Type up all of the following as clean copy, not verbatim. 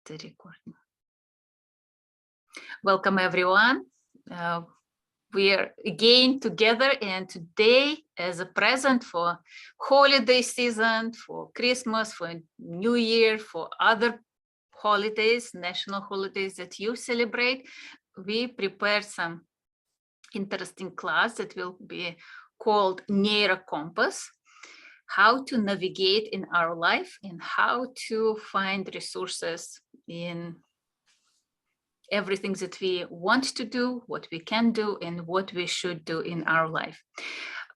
the recording. Welcome everyone. We are again together, and today, as a present for holiday season, for Christmas, for New Year, for other holidays, national holidays that you celebrate, we prepared some interesting class that will be called NeuroCompass, how to navigate in our life and how to find resources in everything that we want to do, what we can do, and what we should do in our life.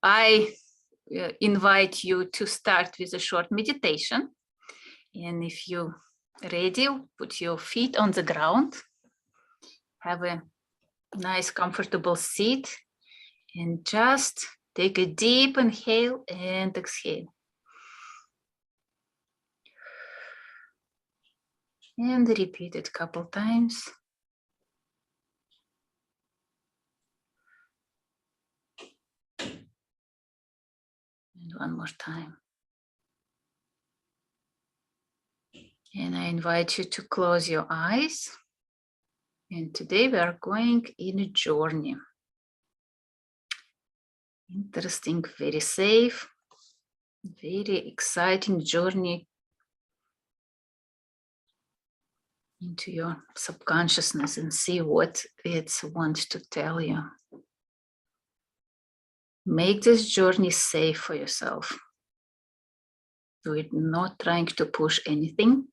I invite you to start with a short meditation. And if you're ready, put your feet on the ground, have a nice, comfortable seat, and just take a deep inhale and exhale. And repeat it a couple times. And one more time. And I invite you to close your eyes. And today we are going in a journey. Interesting, very safe, very exciting journey into your subconsciousness and see what it wants to tell you. Make this journey safe for yourself. Do it not trying to push anything.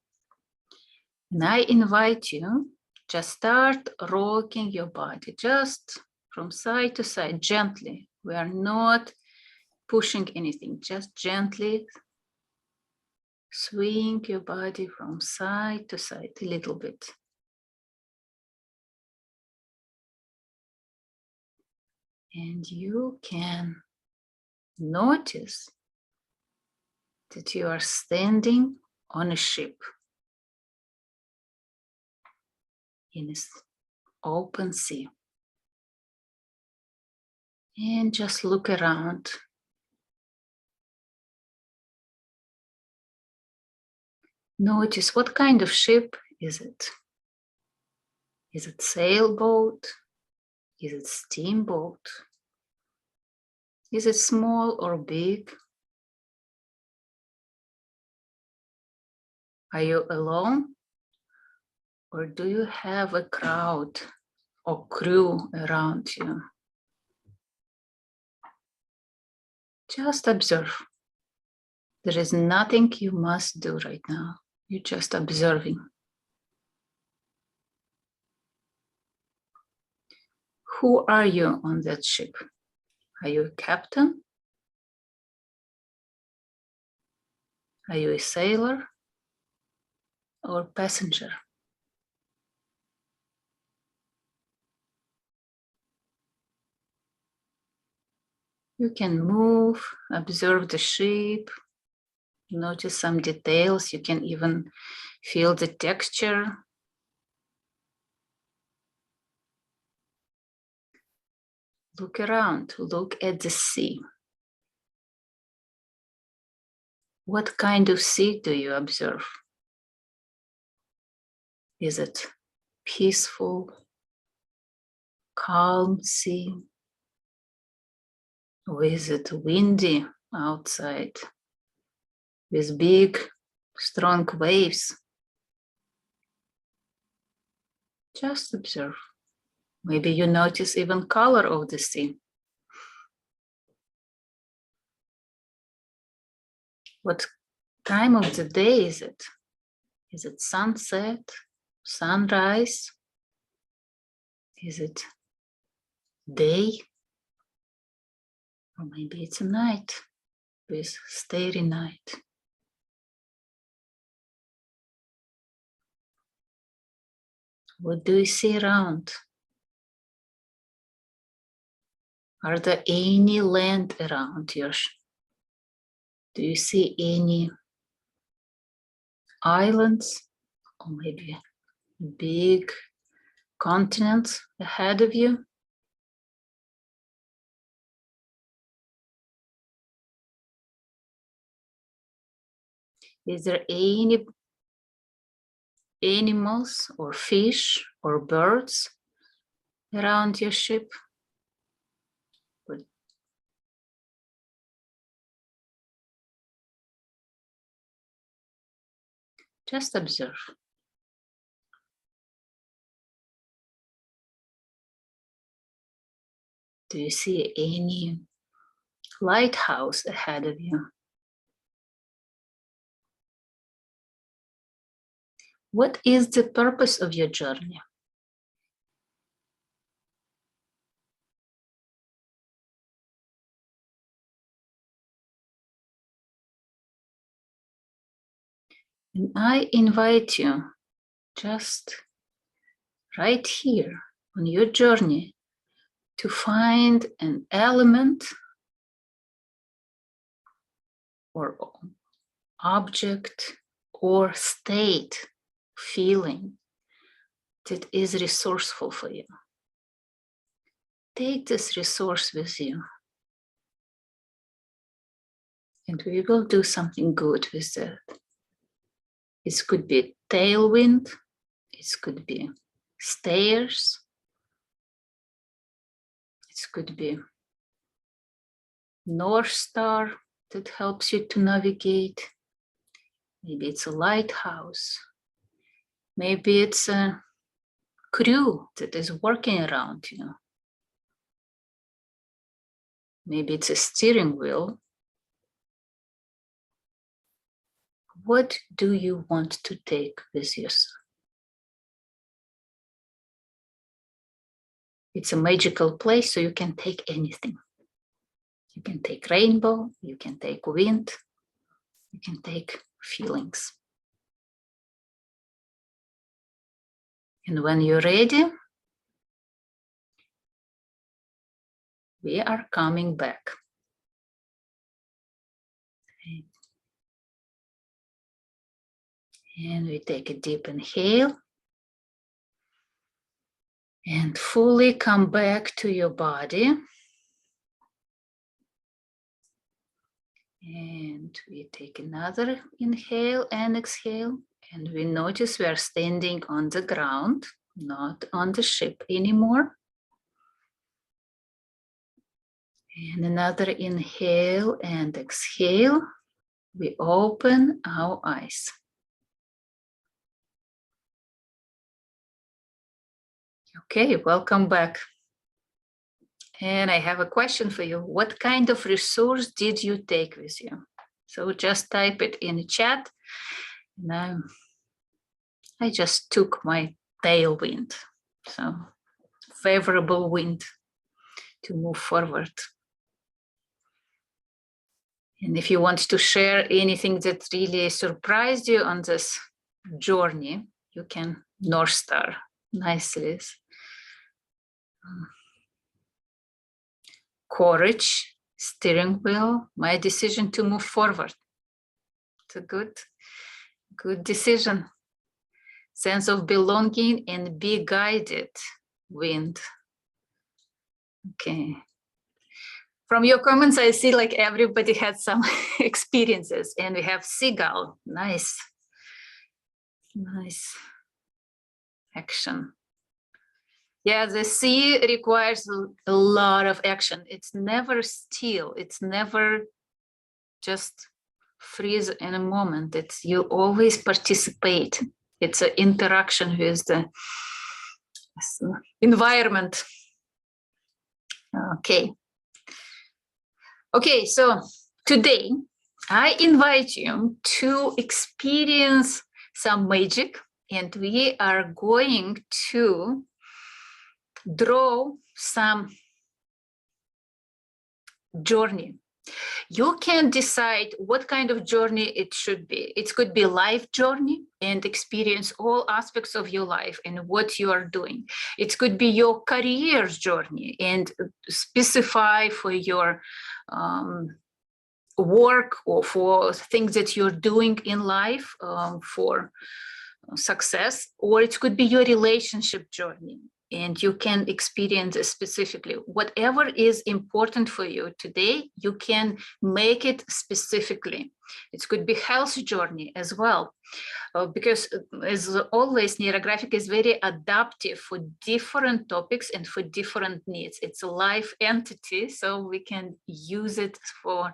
And I invite you, just start rocking your body, just from side to side, gently. We are not pushing anything, just gently swing your body from side to side a little bit. And you can notice that you are standing on a ship in this open sea. And just look around. Notice what kind of ship is it? Is it sailboat? Is it steamboat? Is it small or big? Are you alone? Or do you have a crowd or crew around you? Just observe. There is nothing you must do right now. You're just observing. Who are you on that ship? Are you a captain? Are you a sailor or passenger? You can move, observe the ship, notice some details. You can even feel the texture. Look around, look at the sea. What kind of sea do you observe? Is it peaceful, calm sea? Or is it windy outside with big, strong waves? Just observe. Maybe you notice even color of the sea. What time of the day is it? Is it sunset, sunrise? Is it day? Or maybe it's a night with starry night. What do you see around? Are there any land around you? Do you see any islands or maybe big continents ahead of you? Is there any animals or fish or birds around your ship? Good. Just observe. Do you see any lighthouse ahead of you? What is the purpose of your journey? And I invite you just right here on your journey to find an element or object or state, feeling that is resourceful for you. Take this resource with you. And we will do something good with that. It could be tailwind, it could be stairs, it could be North Star that helps you to navigate. Maybe it's a lighthouse. Maybe it's a crew that is working around you. Maybe it's a steering wheel. What do you want to take with you? It's a magical place, so you can take anything. You can take rainbow, you can take wind, you can take feelings. And when you're ready, we are coming back. And we take a deep inhale and fully come back to your body. And we take another inhale and exhale, and we notice we are standing on the ground, not on the ship anymore. And another inhale and exhale, we open our eyes. Okay, welcome back. And I have a question for you. What kind of resource did you take with you? So just type it in the chat. And I just took my tailwind, so favorable wind to move forward. And if you want to share anything that really surprised you on this journey, you can North Star. Nicely. Courage, steering wheel, my decision to move forward. It's a good decision. Sense of belonging and be guided, wind. Okay. From your comments, I see like everybody had some experiences, and we have seagull. Nice. Nice action. Yeah, the sea requires a lot of action. It's never still. It's never just freeze in a moment. It's you always participate. It's an interaction with the environment. Okay. Okay, so today I invite you to experience some magic, and we are going to draw some journey. You can decide what kind of journey it should be. It could be life journey and experience all aspects of your life and what you are doing. It could be your career journey and specify for your work or for things that you're doing in life for success, or it could be your relationship journey. and you can experience it specifically. Whatever is important for you today, you can make it specifically. It could be health journey as well, because as always, Neurographic is very adaptive for different topics and for different needs. It's a live entity, so we can use it for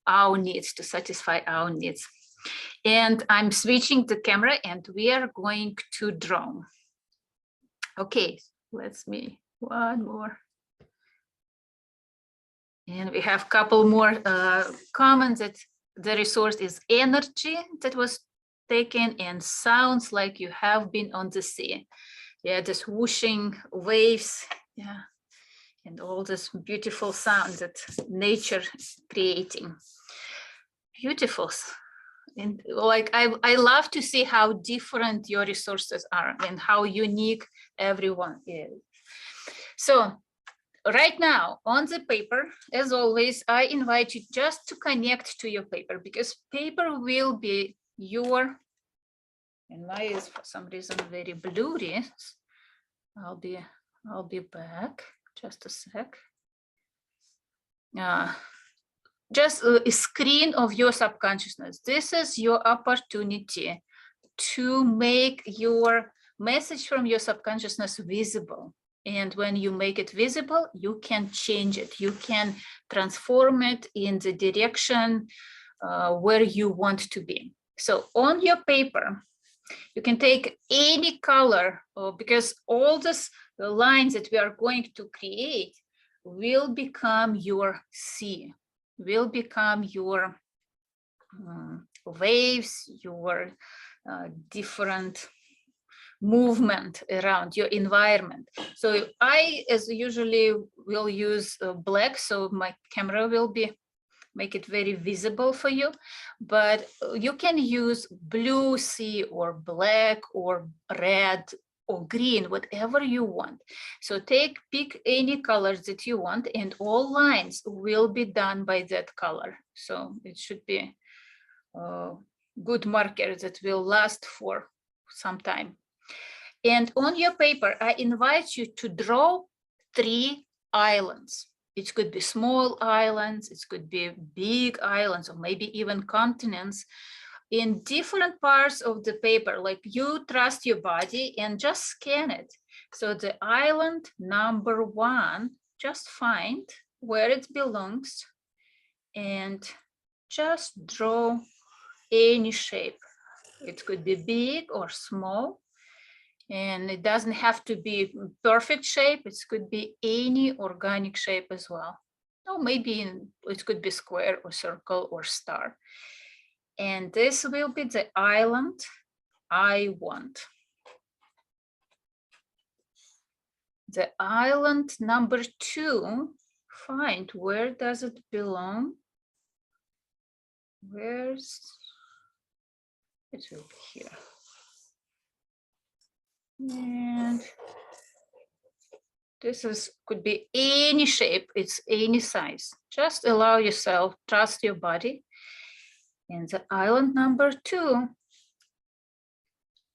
our needs, to satisfy our needs. And I'm switching the camera and we are going to draw. Okay, let's me one more. And we have a couple more comments that the resource is energy that was taken and sounds like you have been on the sea. Yeah, this whooshing waves, yeah, and all this beautiful sound that nature is creating. Beautiful. And like I love to see how different your resources are and how unique everyone is. So right now on the paper, as always, I invite you just to connect to your paper, because paper will be your, and mine is for some reason very blurry. I'll be back just a sec. Just a screen of your subconsciousness. This is your opportunity to make your message from your subconsciousness visible. And when you make it visible, you can change it. You can transform it in the direction where you want to be. So on your paper, you can take any color, because all these lines that we are going to create will become your sea, will become your waves, your different movement around your environment. So I, as usually, will use black, so my camera will make it very visible for you, but you can use blue sea or black or red or green, whatever you want. So pick any colors that you want, and all lines will be done by that color. So it should be a good marker that will last for some time. And on your paper, I invite you to draw 3 islands. It could be small islands, it could be big islands, or maybe even continents in different parts of the paper. Like, you trust your body and just scan it. So the island number 1, just find where it belongs and just draw any shape. It could be big or small, and it doesn't have to be perfect shape. It could be any organic shape as well. Or maybe it could be square or circle or star. And this will be the island I want. The island number 2, find where does it belong? Where's it? Will be here. And this could be any shape, it's any size. Just allow yourself, trust your body. And the island number 2,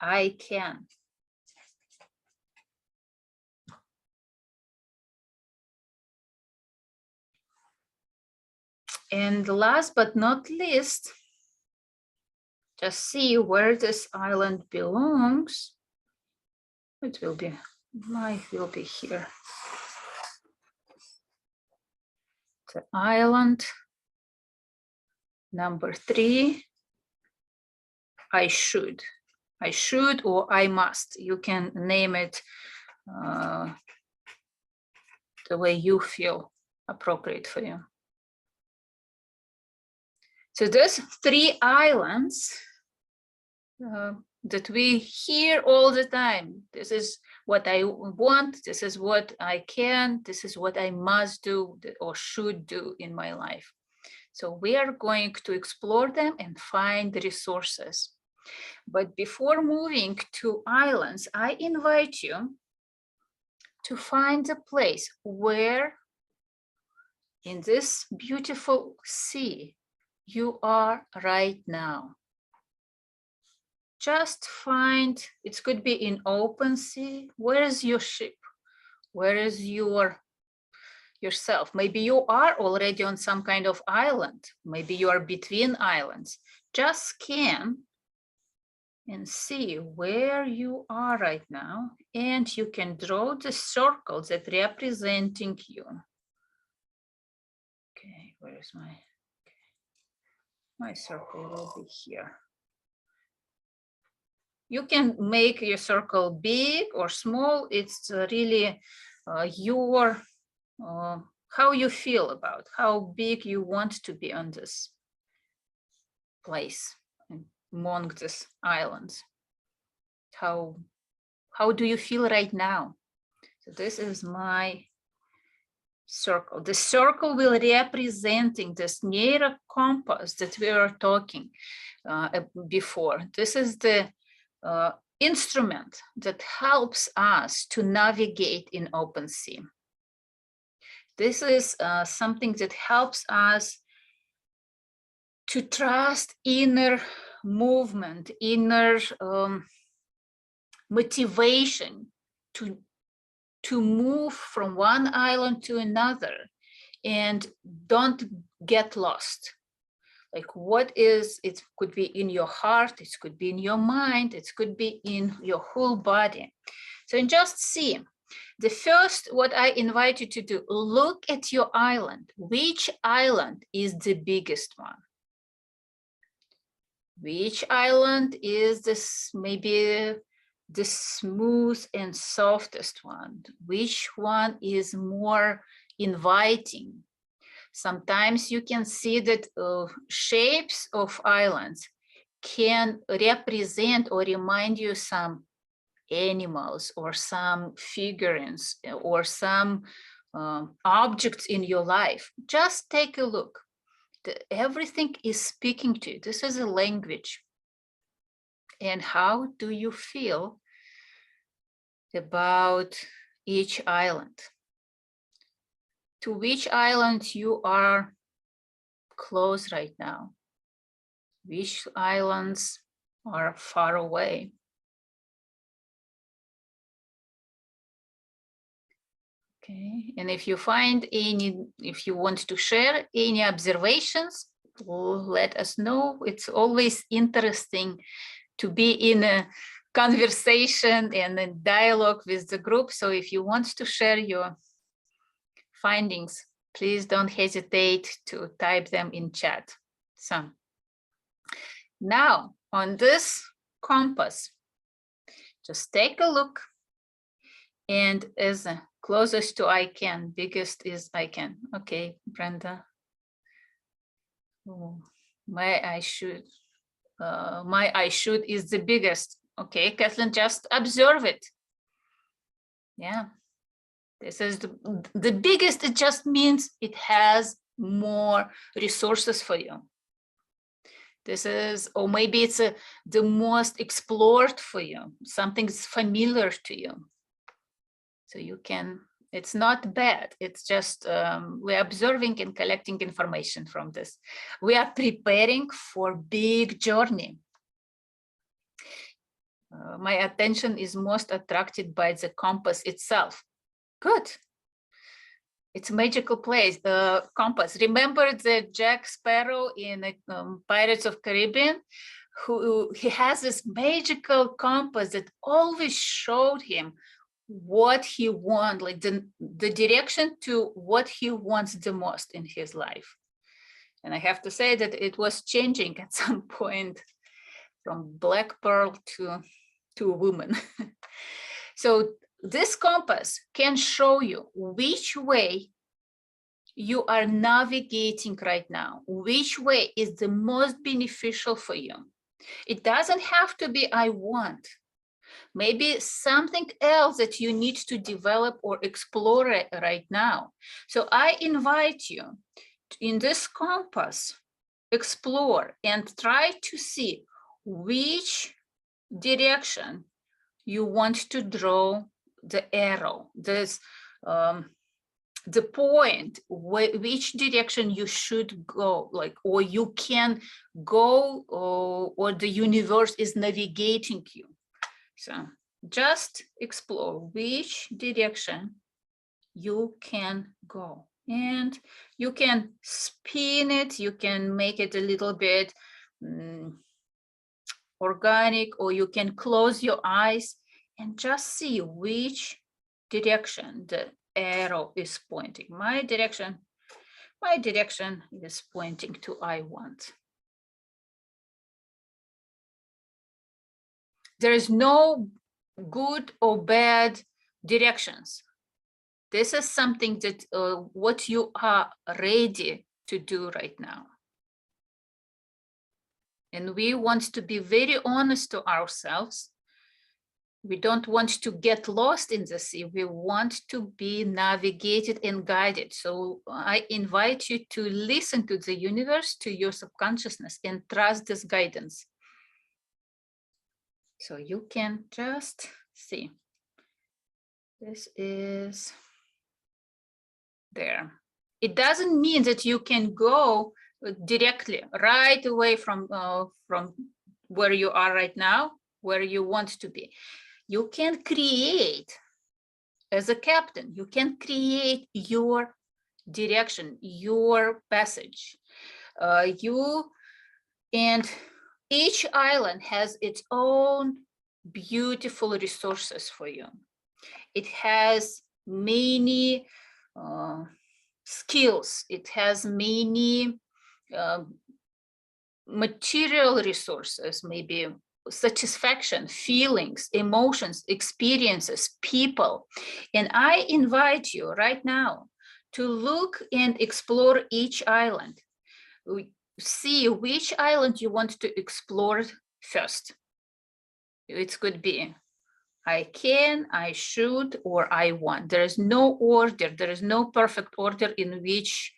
I can. And last but not least, just see where this island belongs. It will be, mine will be here. The island number 3, I should or I must. You can name it the way you feel appropriate for you. So those 3 islands that we hear all the time. This is what I want, this is what I can, this is what I must do or should do in my life. So we are going to explore them and find the resources. But before moving to islands, I invite you to find a place where in this beautiful sea you are right now. Just find, it could be in open sea. Where is your ship? Where is yourself? Maybe you are already on some kind of island. Maybe you are between islands. Just scan and see where you are right now, and you can draw the circles that representing you. Okay, where is my circle will be here. You can make your circle big or small. It's really your how you feel about how big you want to be on this place among these islands. How do you feel right now? So this is my circle. The circle will representing this NeuroCompass that we were talking before. This is the instrument that helps us to navigate in open sea. This is something that helps us to trust inner movement, inner motivation to move from one island to another and don't get lost. Like what is, it could be in your heart, it could be in your mind, it could be in your whole body. So just see, the first, what I invite you to do, look at your island. Which island is the biggest one? Which island is this, maybe the smooth and softest one? Which one is more inviting? Sometimes you can see that shapes of islands can represent or remind you some animals or some figurines or some objects in your life. Just take a look. Everything is speaking to you. This is a language. And how do you feel about each island? To which island you are close right now? Which islands are far away? Okay, and if you find any, if you want to share any observations, let us know. It's always interesting to be in a conversation and a dialogue with the group. So if you want to share your findings, please don't hesitate to type them in chat. So now on this compass, just take a look, and as closest to I can, biggest is I can. Okay, Brenda. Oh, my I should is the biggest. Okay, Kathleen, just observe it. Yeah, this is the biggest. It just means it has more resources for you. This is, or maybe it's the most explored for you. Something's familiar to you. So you can, it's not bad. It's just we're observing and collecting information from this. We are preparing for big journey. My attention is most attracted by the compass itself. Good. It's a magical place, compass. Remember the Jack Sparrow in Pirates of Caribbean? He has this magical compass that always showed him what he wants, like the direction to what he wants the most in his life. And I have to say that it was changing at some point from black pearl to a woman. So this compass can show you which way you are navigating right now, which way is the most beneficial for you. It doesn't have to be I want. Maybe something else that you need to develop or explore right now. So I invite you in this compass, explore and try to see which direction you want to draw the arrow, this the point, which direction you should go, like, or you can go, or the universe is navigating you. So just explore which direction you can go. And you can spin it, you can make it a little bit organic, or you can close your eyes and just see which direction the arrow is pointing. My direction is pointing to I want. There is no good or bad directions. This is something that what you are ready to do right now. And we want to be very honest to ourselves. We don't want to get lost in the sea. We want to be navigated and guided. So I invite you to listen to the universe, to your subconsciousness, and trust this guidance. So you can just see. This is there. It doesn't mean that you can go directly right away from where you are right now, where you want to be. You can create, as a captain, you can create your direction, your passage. And each island has its own beautiful resources for you. It has many skills. It has many material resources, maybe satisfaction, feelings, emotions, experiences, people. And I invite you right now to look and explore each island. See which island you want to explore first. It could be I can, I should, or I want. There is no order. There is no perfect order in which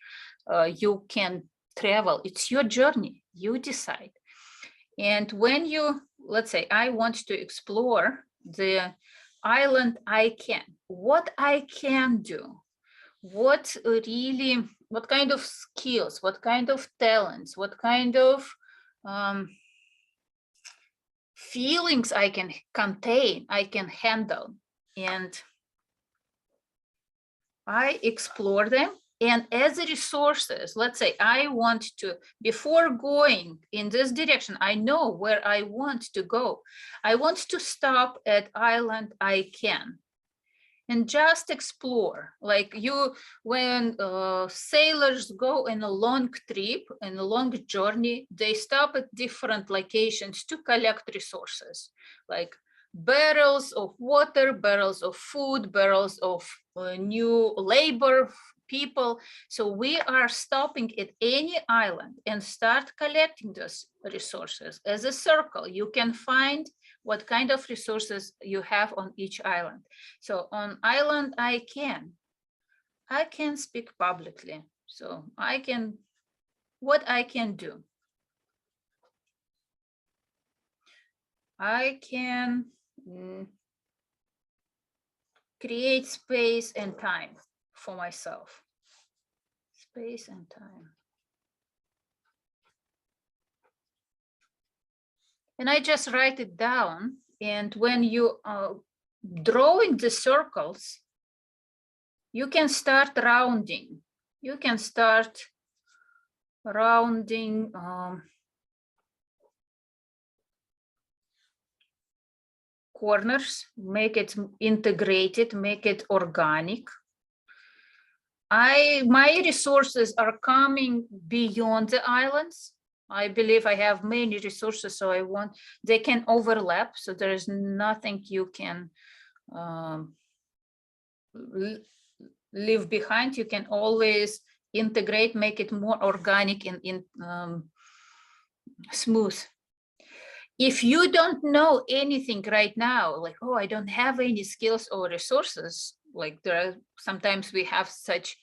you can travel. It's your journey. You decide. And when you, let's say, I want to explore the island I can, what I can do, what kind of skills, what kind of talents, what kind of feelings I can contain, I can handle. And I explore them. And as resources, let's say I want to, before going in this direction, I know where I want to go. I want to stop at island I can and just explore. Like when sailors go in a long trip, in a long journey, they stop at different locations to collect resources, like barrels of water, barrels of food, barrels of new labor, people. So we are stopping at any island and start collecting those resources. As a circle, you can find what kind of resources you have on each island. So on island I can speak publicly. So what I can do. I can create space and time for myself. Space and time. And I just write it down. And when you are drawing the circles, you can start rounding. You can start rounding corners, make it integrated, make it organic. My resources are coming beyond the islands. I believe I have many resources, so they can overlap. So there is nothing you can leave behind. You can always integrate, make it more organic and smooth. If you don't know anything right now, like, oh, I don't have any skills or resources, like sometimes we have such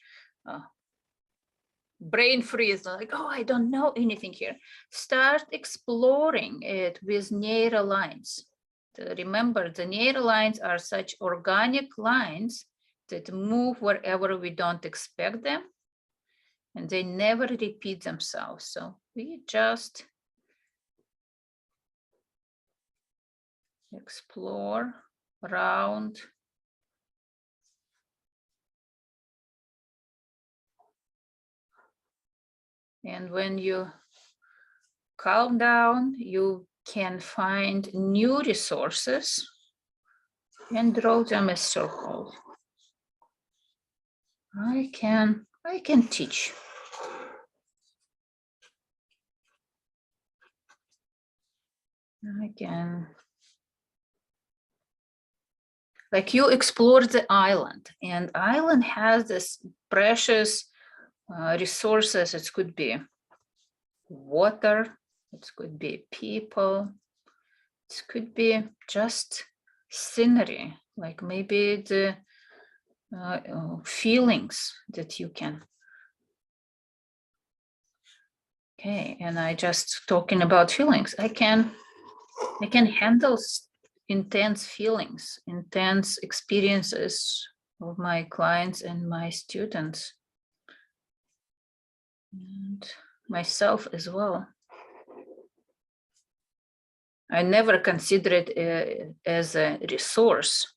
brain freeze, like, oh, I don't know anything here. Start exploring it with neural lines. Remember, the neural lines are such organic lines that move wherever we don't expect them, and they never repeat themselves. So we just explore, round, And when you calm down, you can find new resources and draw them as circles. I can teach. I can, like you explored the island, and island has this precious resources. It could be water, it could be people, it could be just scenery, like maybe the feelings that you can. Okay, and I just talking about feelings. I can handle intense feelings, intense experiences of my clients and my students, and myself as well. I never considered it as a resource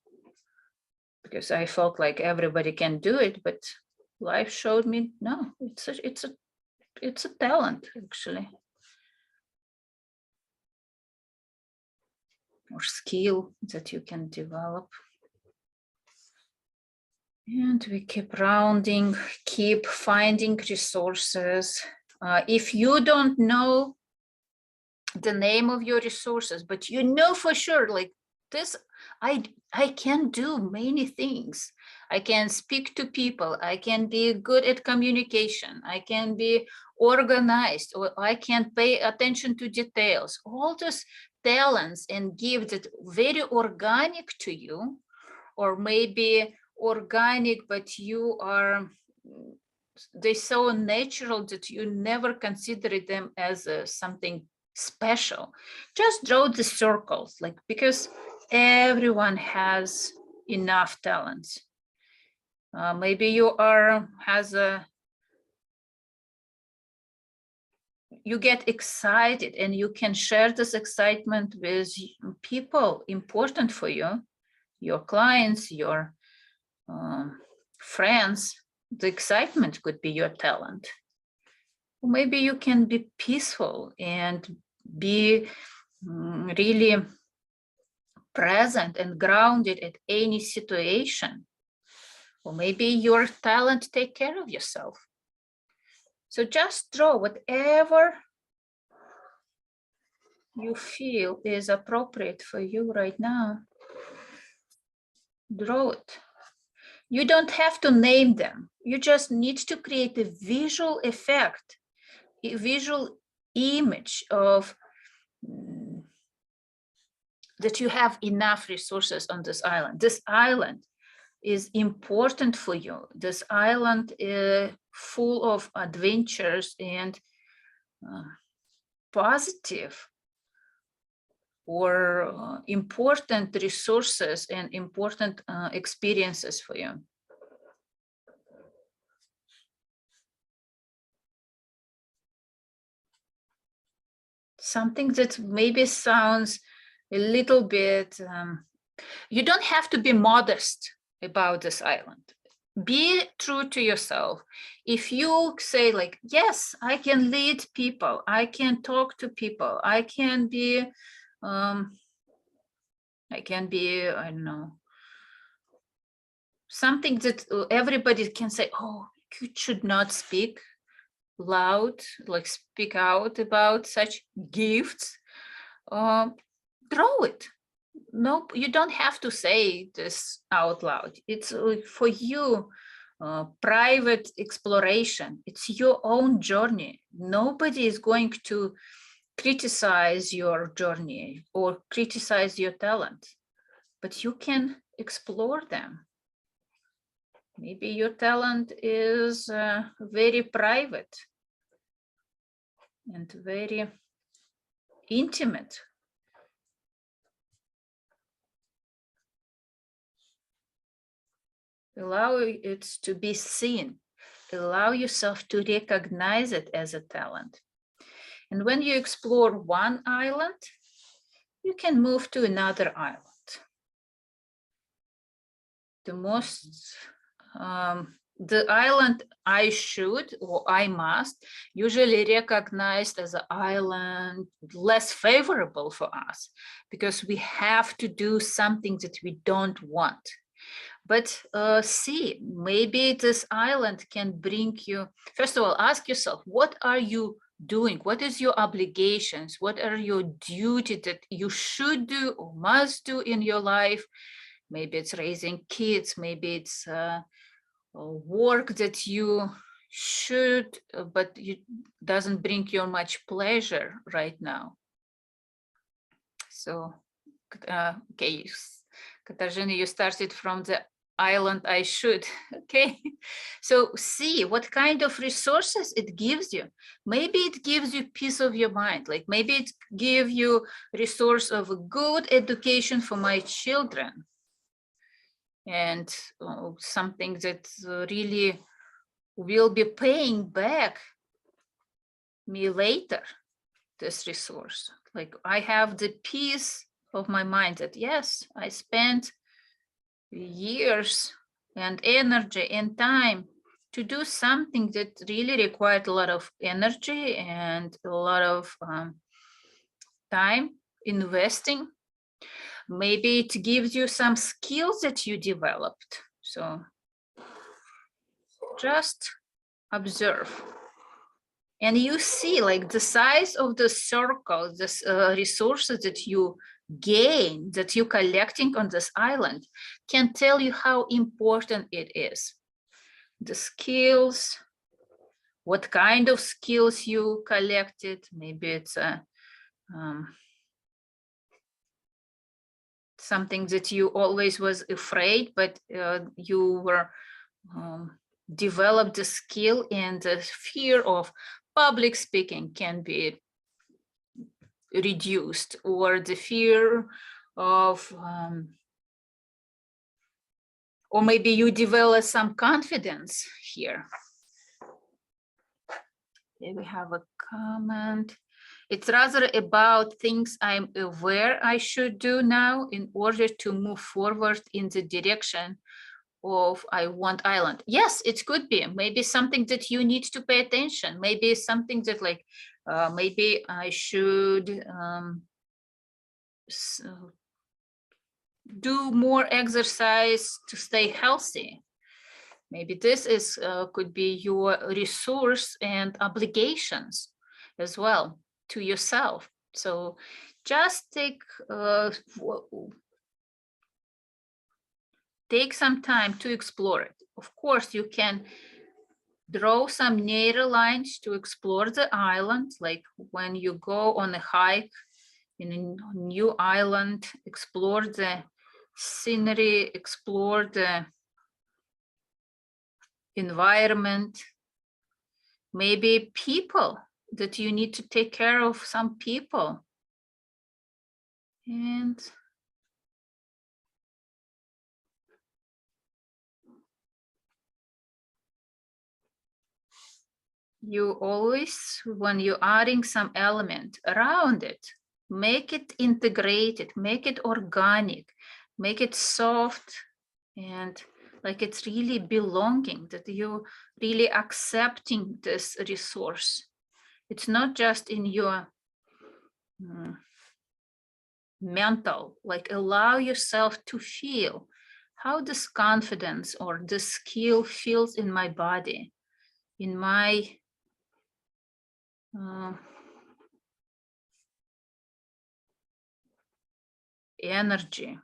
because I felt like everybody can do it, but life showed me no, it's a talent actually, or skill that you can develop. And we keep rounding, keep finding resources. If you don't know the name of your resources, but you know for sure, like this, I can do many things. I can speak to people. I can be good at communication. I can be organized, or I can pay attention to details. All those talents and gifts that very organic to you, or maybe organic, but you are, they're so natural that you never consider them as something special. Just draw the circles, like, because everyone has enough talents. Maybe you you get excited and you can share this excitement with people important for you, your clients, your friends. The excitement could be your talent. Maybe you can be peaceful and be really present and grounded at any situation. Or maybe your talent take care of yourself. So just draw whatever you feel is appropriate for you right now. Draw it. You don't have to name them. You just need to create a visual effect, a visual image of that you have enough resources on this island. This island is important for you. This island is full of adventures and positive or important resources and important experiences for you. Something that maybe sounds a little bit, you don't have to be modest about this island. Be true to yourself. If you say like, yes, I can lead people, I can talk to people, I can be, I don't know, something that everybody can say, oh, you should not speak loud, like speak out about such gifts. Draw it. No, you don't have to say this out loud. It's for you, private exploration. It's your own journey. Nobody is going to criticize your journey or criticize your talent, but you can explore them. Maybe your talent is very private and very intimate. Allow it to be seen. Allow yourself to recognize it as a talent. And when you explore one island, you can move to another island. The most the island I should or I must usually recognized as an island less favorable for us because we have to do something that we don't want. But see, maybe this island can bring you, first of all, ask yourself, what are you doing? What is your obligations? What are your duties that you should do or must do in your life? Maybe it's raising kids, maybe it's work that you should, but it doesn't bring you much pleasure right now. So, okay, Katarzyna, you started from the island I should, okay? So see what kind of resources it gives you. Maybe it gives you peace of your mind, like maybe it gives you resource of a good education for my children. And something that really will be paying back me later, this resource. Like I have the peace of my mind that yes, I spent years and energy and time to do something that really required a lot of energy and a lot of time investing. Maybe it gives you some skills that you developed. So just observe. And you see like the size of the circle, this resources that you gain, that you're collecting on this island can tell you how important it is. The skills, what kind of skills you collected. Maybe it's something that you always was afraid, but you were developed the skill, and the fear of public speaking can be reduced, or the fear of or maybe you develop some confidence here. Okay, we have a comment. It's rather about things I'm aware I should do now in order to move forward in the direction of I want island. Yes, it could be maybe something that you need to pay attention. Maybe something that like maybe I should do more exercise to stay healthy. Maybe this is could be your resource and obligations as well to yourself. So just take some time to explore it. Of course, you can draw some narrow lines to explore the island, like when you go on a hike in a new island, explore the scenery, explore the environment, maybe people that you need to take care of, some people. And you always, when you're adding some element around it, make it integrated, make it organic, make it soft, and like it's really belonging, that you really accepting this resource. It's not just in your mental, like allow yourself to feel how this confidence or this skill feels in my body, in my energy,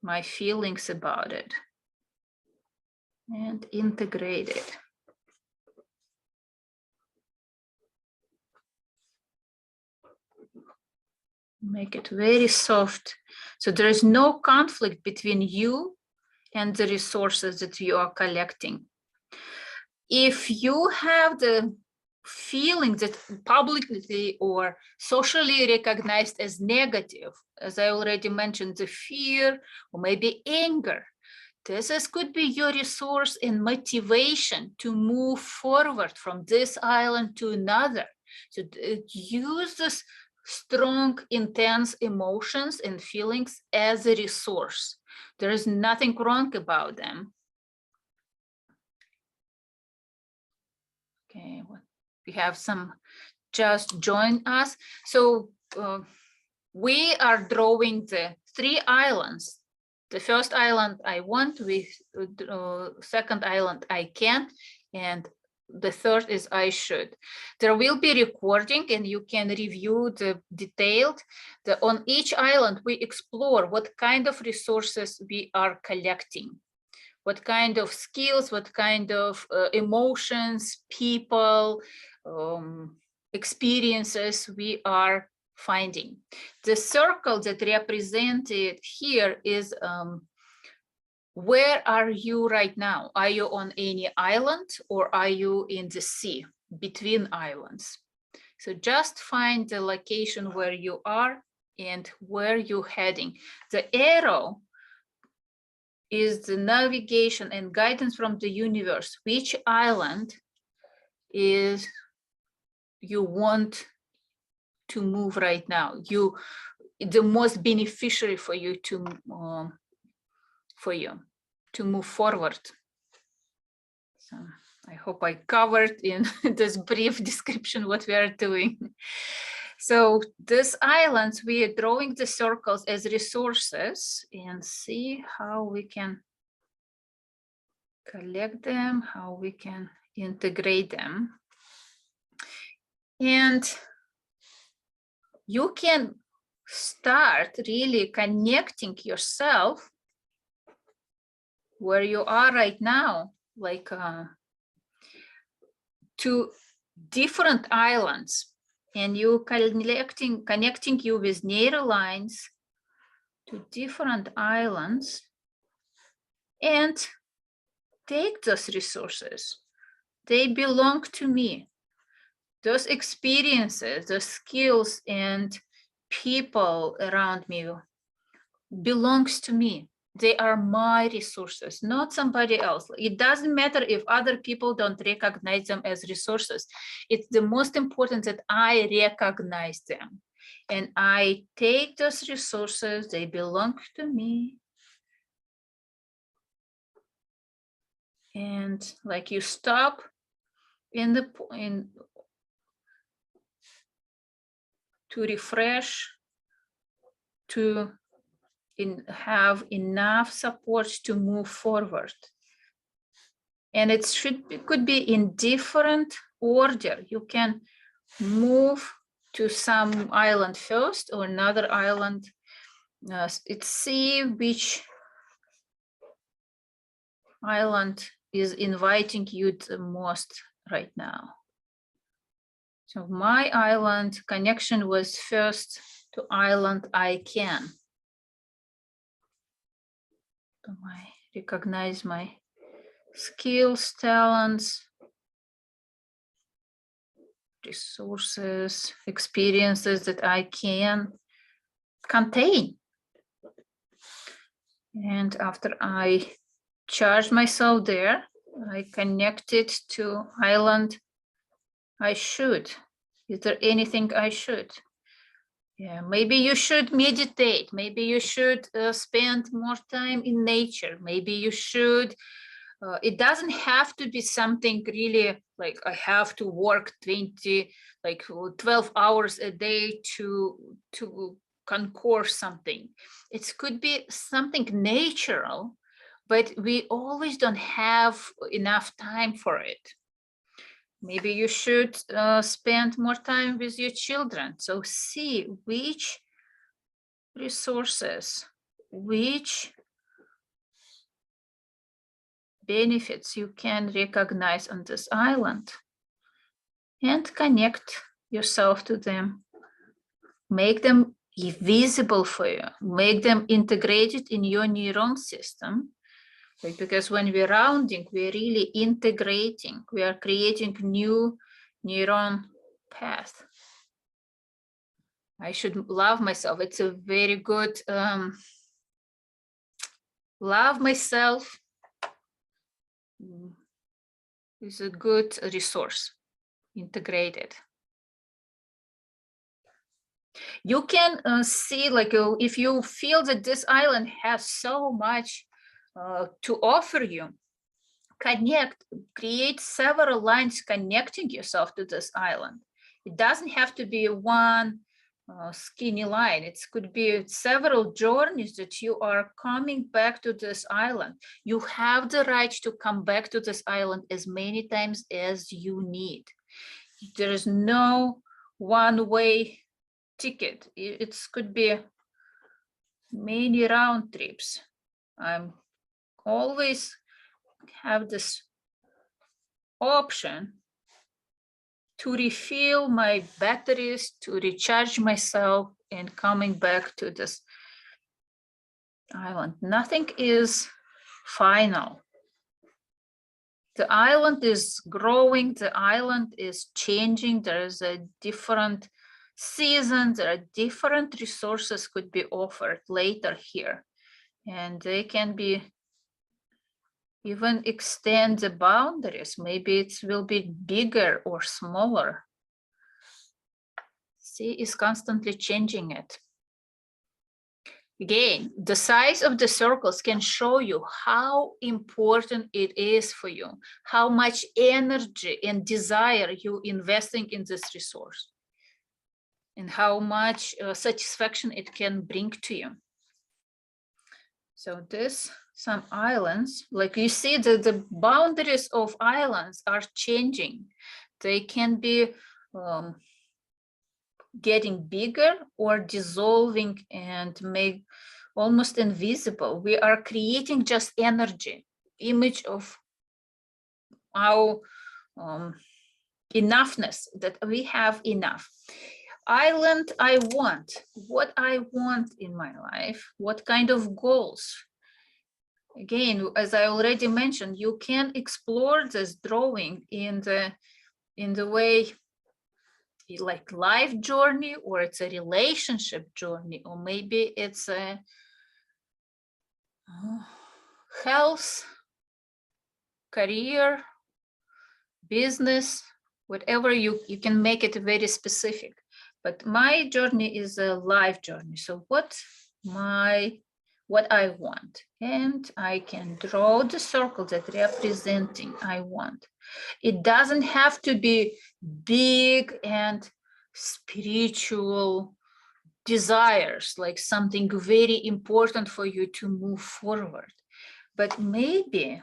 my feelings about it, and integrate it. Make it very soft. So there is no conflict between you and the resources that you are collecting. If you have the feeling that publicly or socially recognized as negative, as I already mentioned, the fear or maybe anger, this could be your resource and motivation to move forward from this island to another. So use this strong, intense emotions and feelings as a resource. There is nothing wrong about them. Okay, we have some just join us. So we are drawing the 3 islands. The first island I want, with second island I can't, and the third is I should. There will be recording and you can review the detailed. On each island we explore what kind of resources we are collecting, what kind of skills, what kind of emotions, people, experiences we are finding. The circle that represented here is where are you right now? Are you on any island or are you in the sea between islands? So just find the location where you are and where you're heading. The arrow is the navigation and guidance from the universe. Which island is you want to move right now? The most beneficiary for you to move forward. So I hope I covered in this brief description what we are doing. So these islands, we are drawing the circles as resources and see how we can collect them, how we can integrate them. And you can start really connecting yourself where you are right now, like to different islands, and you connecting you with neural lines to different islands, and take those resources. They belong to me. Those experiences, the skills and people around me belongs to me. They are my resources, not somebody else. It doesn't matter if other people don't recognize them as resources. It's the most important that I recognize them. And I take those resources, they belong to me. And like you stop to refresh, to have enough support to move forward. And it could be in different order. You can move to some island first or another island. See which island is inviting you the most right now. So my island connection was first to island I can. So I recognize my skills, talents, resources, experiences that I can contain. And after I charge myself there, I connect it to island I should. Is there anything I should? Yeah, maybe you should meditate. Maybe you should spend more time in nature. Maybe you should, it doesn't have to be something really like I have to work 12 hours a day to conquer something. It could be something natural, but we always don't have enough time for it. Maybe you should spend more time with your children. So see which resources, which benefits you can recognize on this island and connect yourself to them. Make them visible for you, make them integrated in your neuron system. Because when we're rounding, we're really integrating, we are creating new neuron path. I should love myself. It's a very good, love myself is a good resource, integrated. You can see, like, if you feel that this island has so much to offer you, create several lines connecting yourself to this island. It doesn't have to be one skinny line. It could be several journeys that you are coming back to this island. You have the right to come back to this island as many times as you need. There is no one-way ticket. It could be many round trips. I'm always have this option to refill my batteries, to recharge myself, and coming back to this island. Nothing is final. The island is growing, the island is changing. There's a different season, there are different resources could be offered later here. And they can be even extend the boundaries. Maybe it will be bigger or smaller. Sea is constantly changing it. Again, the size of the circles can show you how important it is for you, how much energy and desire you investing in this resource, and how much satisfaction it can bring to you. So this, some islands, like you see that the boundaries of islands are changing. They can be getting bigger or dissolving and make almost invisible. We are creating just energy, image of our enoughness, that we have enough. Island I want, what I want in my life, what kind of goals. Again, as I already mentioned, you can explore this drawing in the way like life journey, or it's a relationship journey, or maybe it's a health, career, business, whatever you can make it very specific. But my journey is a life journey. So what I want, and I can draw the circle that representing I want. It doesn't have to be big and spiritual desires, like something very important for you to move forward. But maybe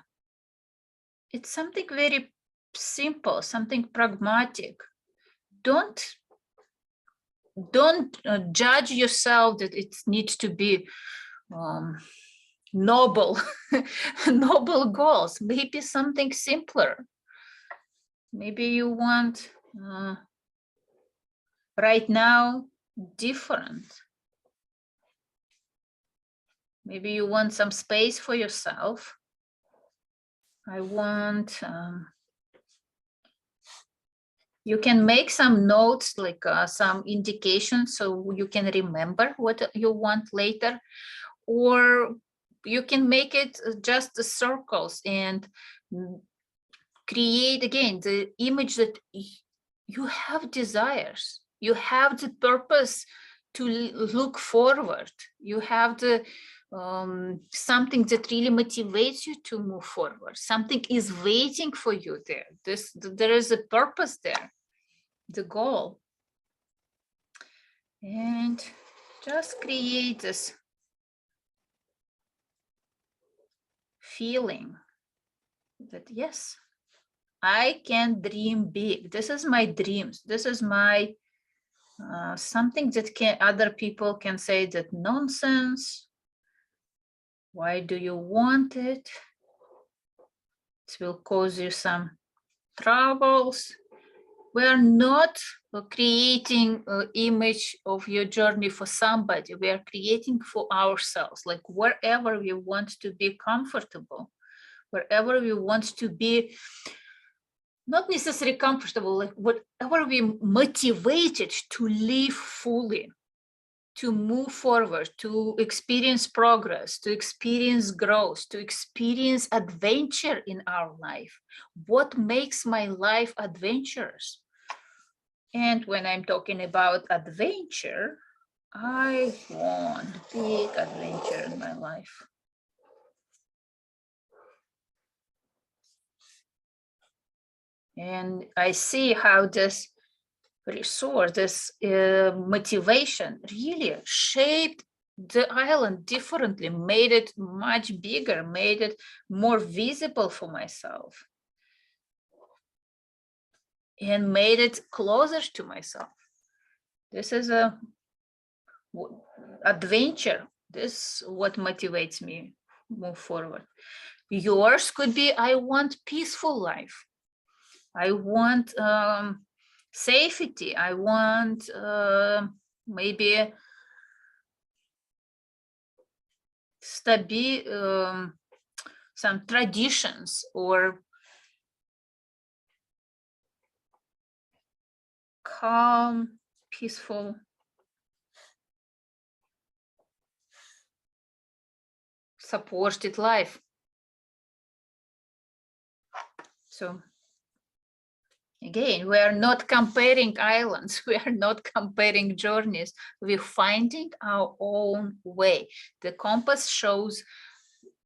it's something very simple, something pragmatic. Don't judge yourself that it needs to be noble noble goals. Maybe something simpler. Maybe you want right now different. Maybe you want some space for yourself. I want you can make some notes, like some indications, so you can remember what you want later, or you can make it just the circles and create again the image that you have desires, you have the purpose to look forward, you have the something that really motivates you to move forward, something is waiting for you there. There is a purpose there, the goal. And just create this feeling that yes, I can dream big. This is my dreams. This is my something that other people can say that nonsense. Why do you want it? It will cause you some troubles. We are not creating an image of your journey for somebody. We are creating for ourselves, like wherever we want to be comfortable, wherever we want to be, not necessarily comfortable, like whatever we motivated to live fully, to move forward, to experience progress, to experience growth, to experience adventure in our life. What makes my life adventurous? And when I'm talking about adventure, I want big adventure in my life. And I see how this resource, this motivation really shaped the island differently, made it much bigger, made it more visible for myself, and made it closer to myself. This is a adventure. This is what motivates me move forward. Yours could be, I want peaceful life. I want safety. I want maybe some traditions or calm, peaceful, supported life. So again, we are not comparing islands. We are not comparing journeys. We're finding our own way. The compass shows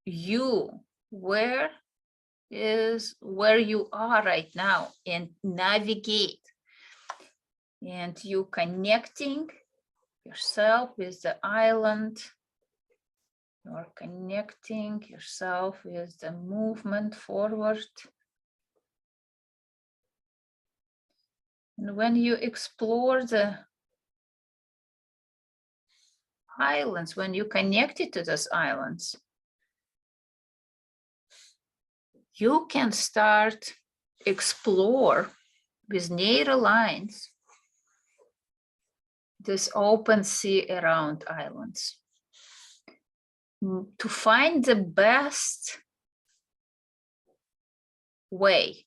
you where you are right now and navigate. And you connecting yourself with the island. You're connecting yourself with the movement forward. And when you explore the islands, when you connected to those islands, you can start explore with neural lines this open sea around islands to find the best way,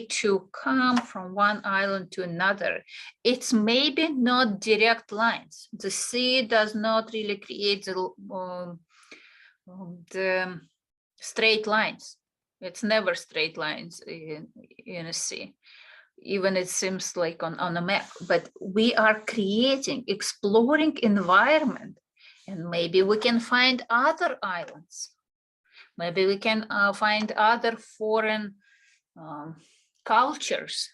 to come from one island to another. It's maybe not direct lines. The sea does not really create the straight lines. It's never straight lines in a sea, even it seems like on a map. But we are creating, exploring environment, and maybe we can find other islands. Maybe we can find other foreign cultures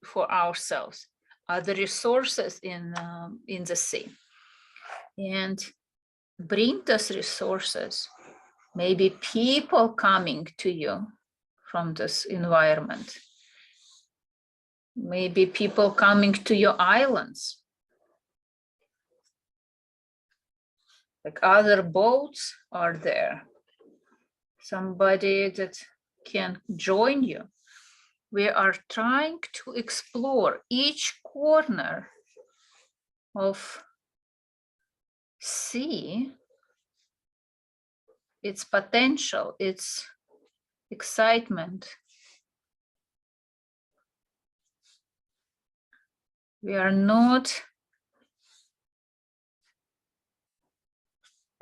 for ourselves, other resources in the sea, and bring those resources. Maybe people coming to you from this environment. Maybe people coming to your islands. Like other boats are there. Somebody that can join you. We are trying to explore each corner of sea, its potential, its excitement. We are not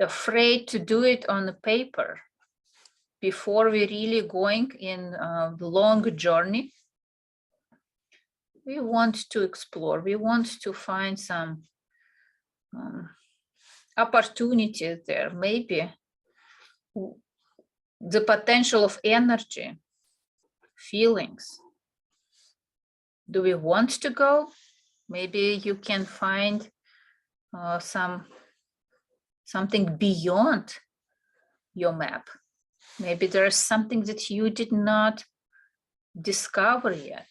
afraid to do it on the paper before we really going in the long journey. We want to explore, we want to find some opportunities there, maybe the potential of energy, feelings. Do we want to go? Maybe you can find something beyond your map. Maybe there is something that you did not discover yet.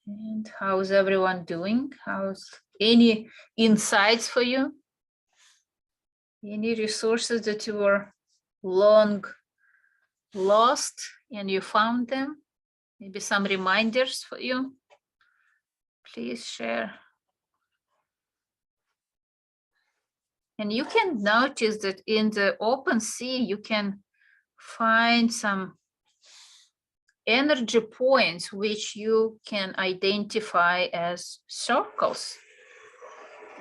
And how's everyone doing? How's any insights for you? Any resources that you were long lost and you found them? Maybe some reminders for you? Please share. And you can notice that in the open sea, you can find some energy points which you can identify as circles.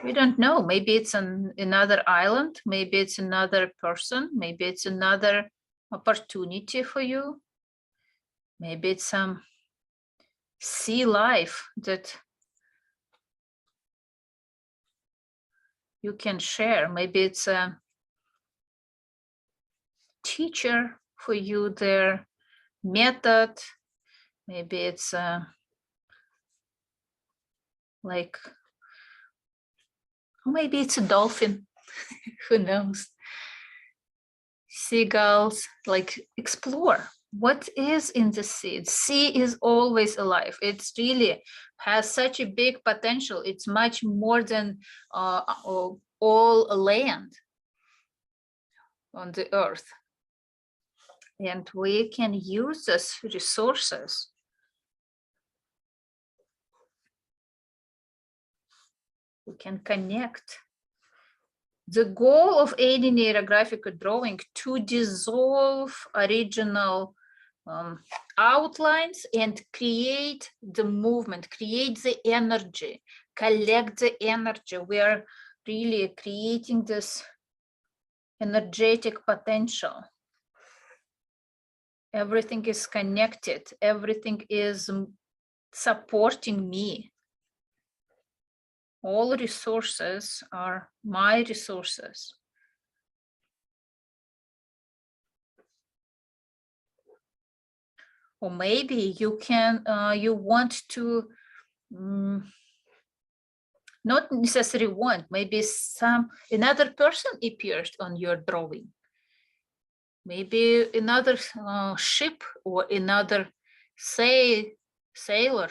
We don't know, maybe it's another island, maybe it's another person, maybe it's another opportunity for you. Maybe it's sea life that you can share. Maybe it's a teacher for you, their method. Maybe it's like, maybe it's a dolphin, who knows? Seagulls, like explore what is in the sea. The sea is always alive. It's really has such a big potential. It's much more than all land on the earth. And we can use those resources. We can connect. The goal of any neurographic drawing to dissolve original outlines and create the movement, create the energy, collect the energy. We are really creating this energetic potential. Everything is connected. Everything is supporting me. All resources are my resources. Or maybe you can, you want to, not necessarily want, maybe another person appears on your drawing. Maybe another ship or another sailor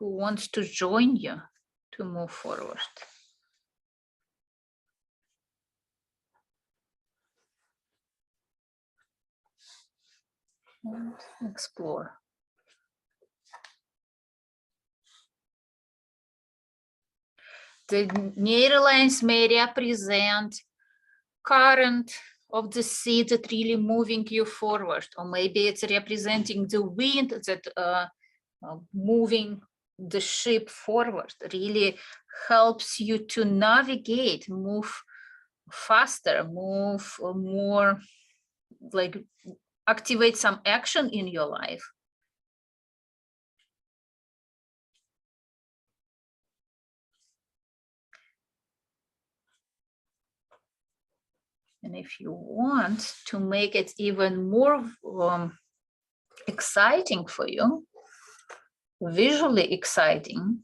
who wants to join you to move forward. And explore. The neural lines may represent current of the sea that really moving you forward, or maybe it's representing the wind that moving the ship forward. Really helps you to navigate, move faster, move more, like activate some action in your life. And if you want to make it even more exciting for you, visually exciting,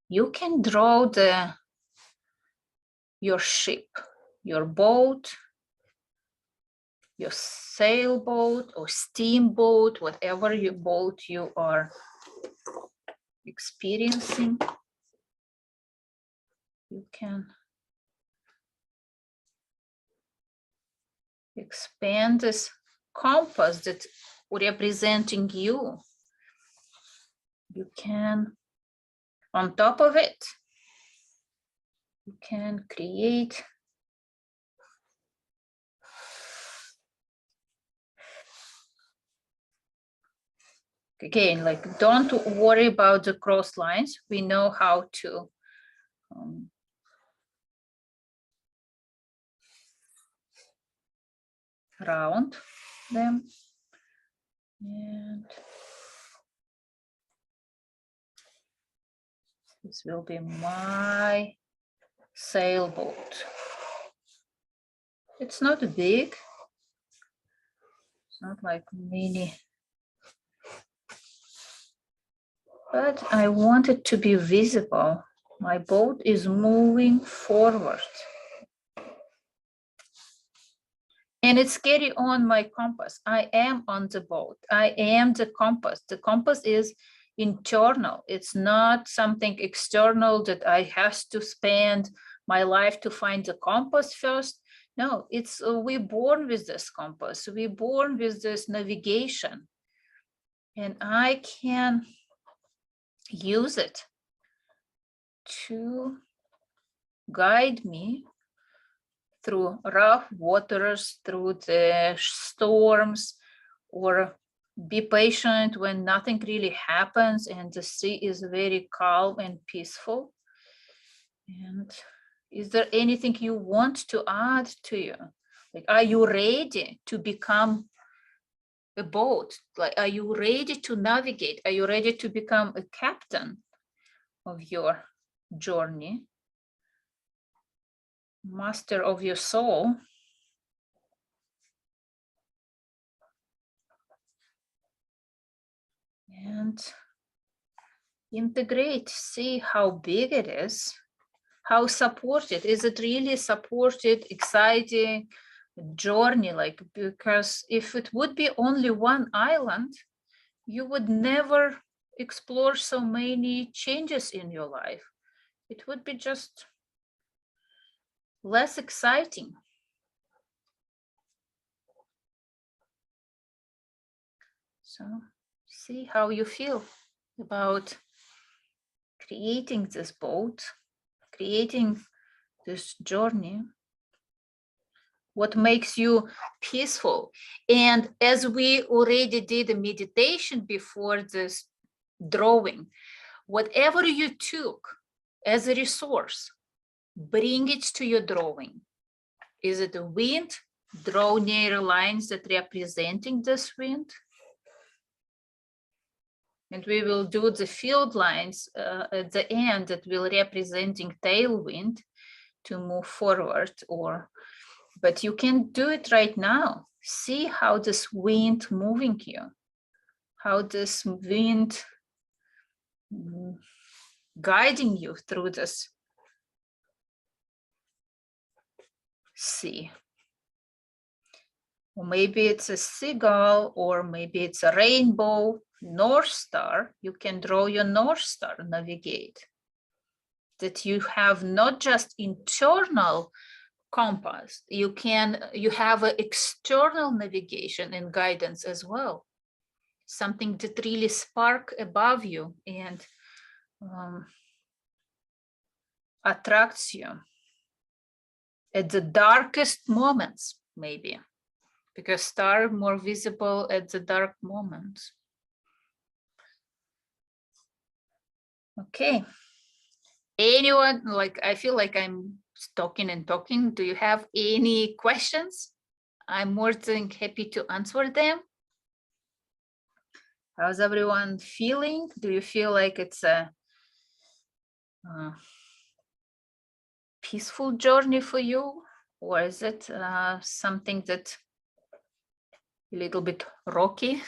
you can draw your ship, your boat, your sailboat or steamboat, whatever your boat you are experiencing. You can expand this compass that representing you. You can, on top of it, you can create again, like, don't worry about the cross lines. We know how to round them. And this will be my sailboat. It's not big. It's not like mini. But I want it to be visible. My boat is moving forward. And it's carry on my compass. I am on the boat. I am the compass. The compass is internal. It's not something external that I have to spend my life to find the compass first. No, it's we're born with this compass. We're born with this navigation. And I can use it to guide me through rough waters, through the storms, or be patient when nothing really happens and the sea is very calm and peaceful. And is there anything you want to add to you? Like, are you ready to become a boat? Like, are you ready to navigate? Are you ready to become a captain of your journey? Master of your soul? And integrate, see how big it is, how supported. Is it really supported, exciting journey? Like, because if it would be only one island, you would never explore so many changes in your life. It would be just less exciting. So see how you feel about creating this boat, creating this journey. What makes you peaceful? And as we already did a meditation before this drawing, whatever you took as a resource, bring it to your drawing. Is it a wind? Draw near lines that representing this wind. And we will do the field lines at the end that will representing tailwind to move forward, or but you can do it right now. See how this wind moving you, how this wind guiding you through this sea. Or maybe it's a seagull, or maybe it's a rainbow, North Star. You can draw your North Star, navigate. That you have not just internal compass, you have an external navigation and guidance as well. Something that really spark above you and attracts you at the darkest moments, maybe, because stars more visible at the dark moments. Okay. Anyone, like, I feel like I'm talking and talking. Do you have any questions? I'm more than happy to answer them. How's everyone feeling? Do you feel like it's a peaceful journey for you? Or is it something that a little bit rocky?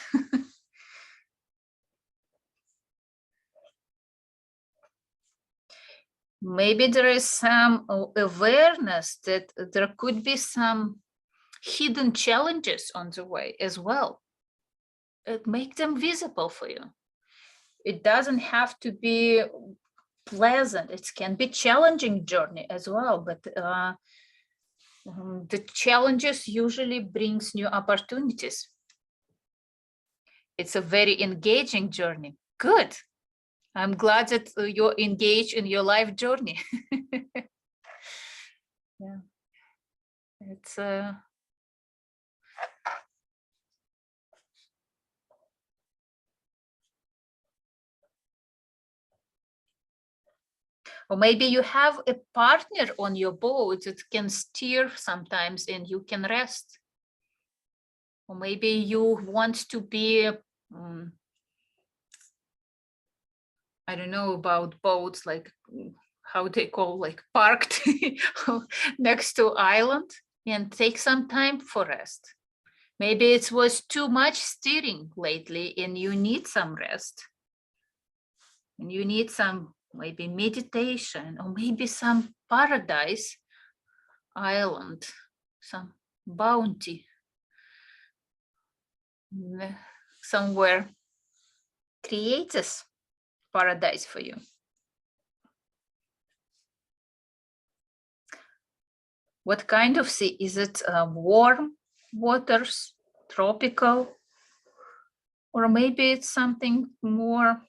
Maybe there is some awareness that there could be some hidden challenges on the way as well. Make them visible for you. It doesn't have to be pleasant. It can be challenging journey as well, but the challenges usually brings new opportunities. It's a very engaging journey. Good. I'm glad that you're engaged in your life journey. Yeah, it's or maybe you have a partner on your boat that can steer sometimes and you can rest. Or maybe you want to be, I don't know about boats, like how they call, like parked next to island and take some time for rest. Maybe it was too much steering lately and you need some rest. And you need some maybe meditation, or maybe some paradise island, some bounty somewhere creates this paradise for you. What kind of sea? Is it warm waters, tropical, or maybe it's something more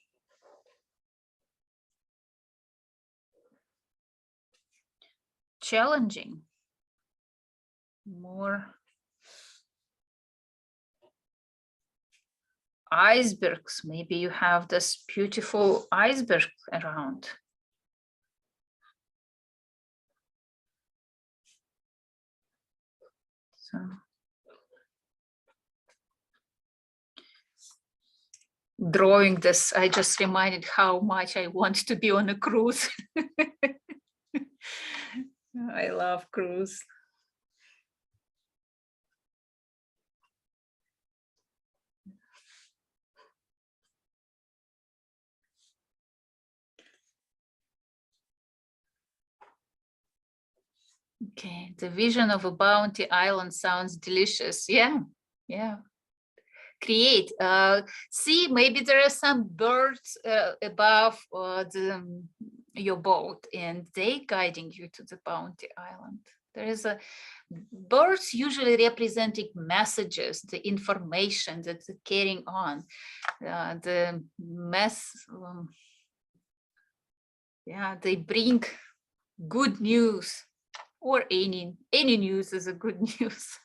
challenging, more icebergs? Maybe you have this beautiful iceberg around. So drawing this, I just reminded how much I want to be on a cruise. I love cruise. Okay, the vision of a bounty island sounds delicious. Yeah, yeah. Create. See, maybe there are some birds above your boat, and they guiding you to the bounty island. There is a birds usually representing messages, the information that's carrying on, the mess. Yeah, they bring good news, or any news is a good news.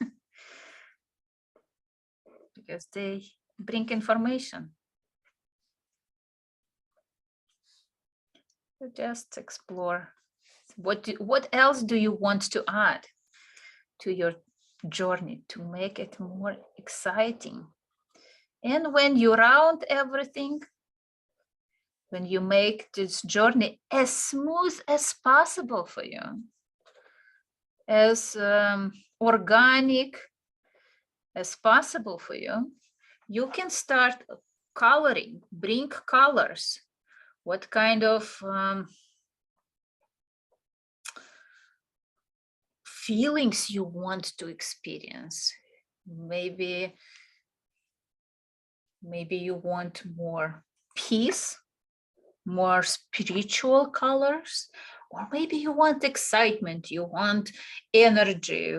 Because they bring information. So just explore. What else do you want to add to your journey to make it more exciting? And when you round everything, when you make this journey as smooth as possible for you, as organic as possible for you, you can start coloring, bring colors. What kind of feelings you want to experience? Maybe you want more peace, more spiritual colors, or maybe you want excitement, you want energy,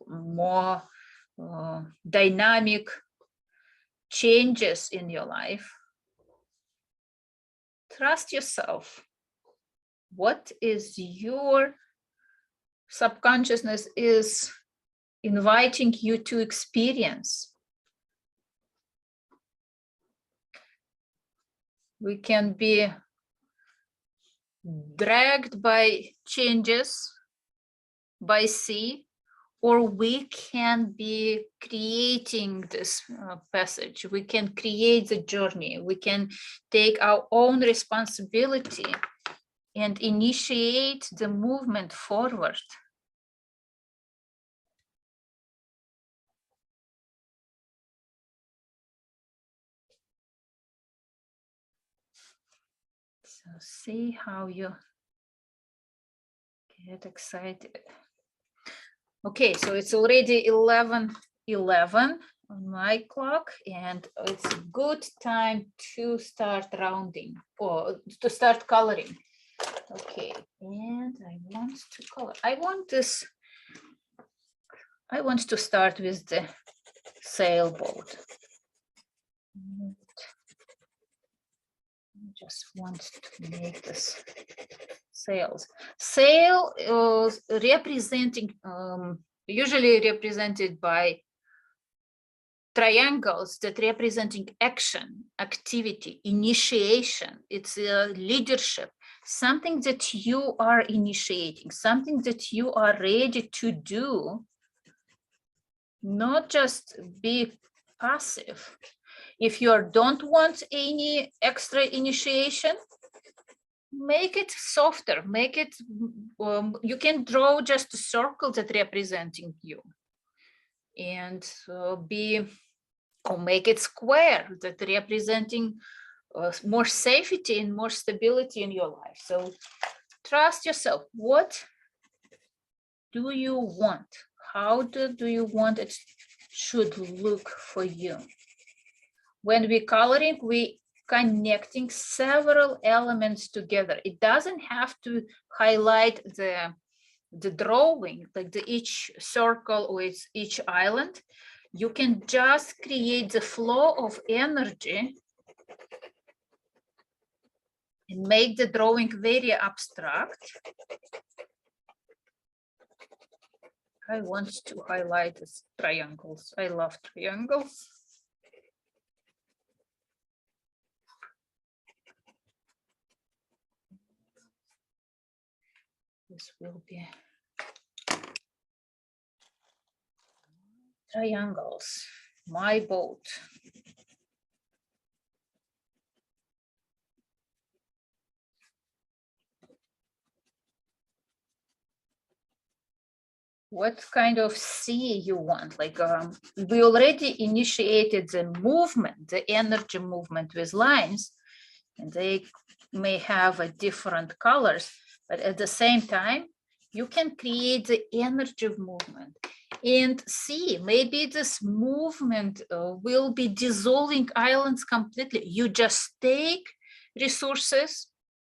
more dynamic changes in your life. Trust yourself. What is your subconsciousness is inviting you to experience? We can be dragged by changes by sea, or we can be creating this passage. We can create the journey. We can take our own responsibility and initiate the movement forward. So see how you get excited. Okay, so it's already 11:11 on my clock, and it's a good time to start rounding or to start coloring. Okay, and I want to color. I want to start with the sailboat. I just want to make this sails. Sail is representing, usually represented by triangles that representing action, activity, initiation. It's leadership, something that you are initiating, something that you are ready to do, not just be passive. If you don't want any extra initiation, make it softer, make it, you can draw just a circle that representing you, and or make it square that representing more safety and more stability in your life. So trust yourself. What do you want? How do you want it should look for you? When we coloring, we connecting several elements together. It doesn't have to highlight the drawing, like each circle or each island. You can just create the flow of energy and make the drawing very abstract. I want to highlight these triangles. I love triangles. This will be triangles, my boat. what kind of sea you want. Like we already initiated the movement, the energy movement with lines, and they may have a different colors, but at the same time, you can create the energy of movement and see, maybe this movement will be dissolving islands completely. You just take resources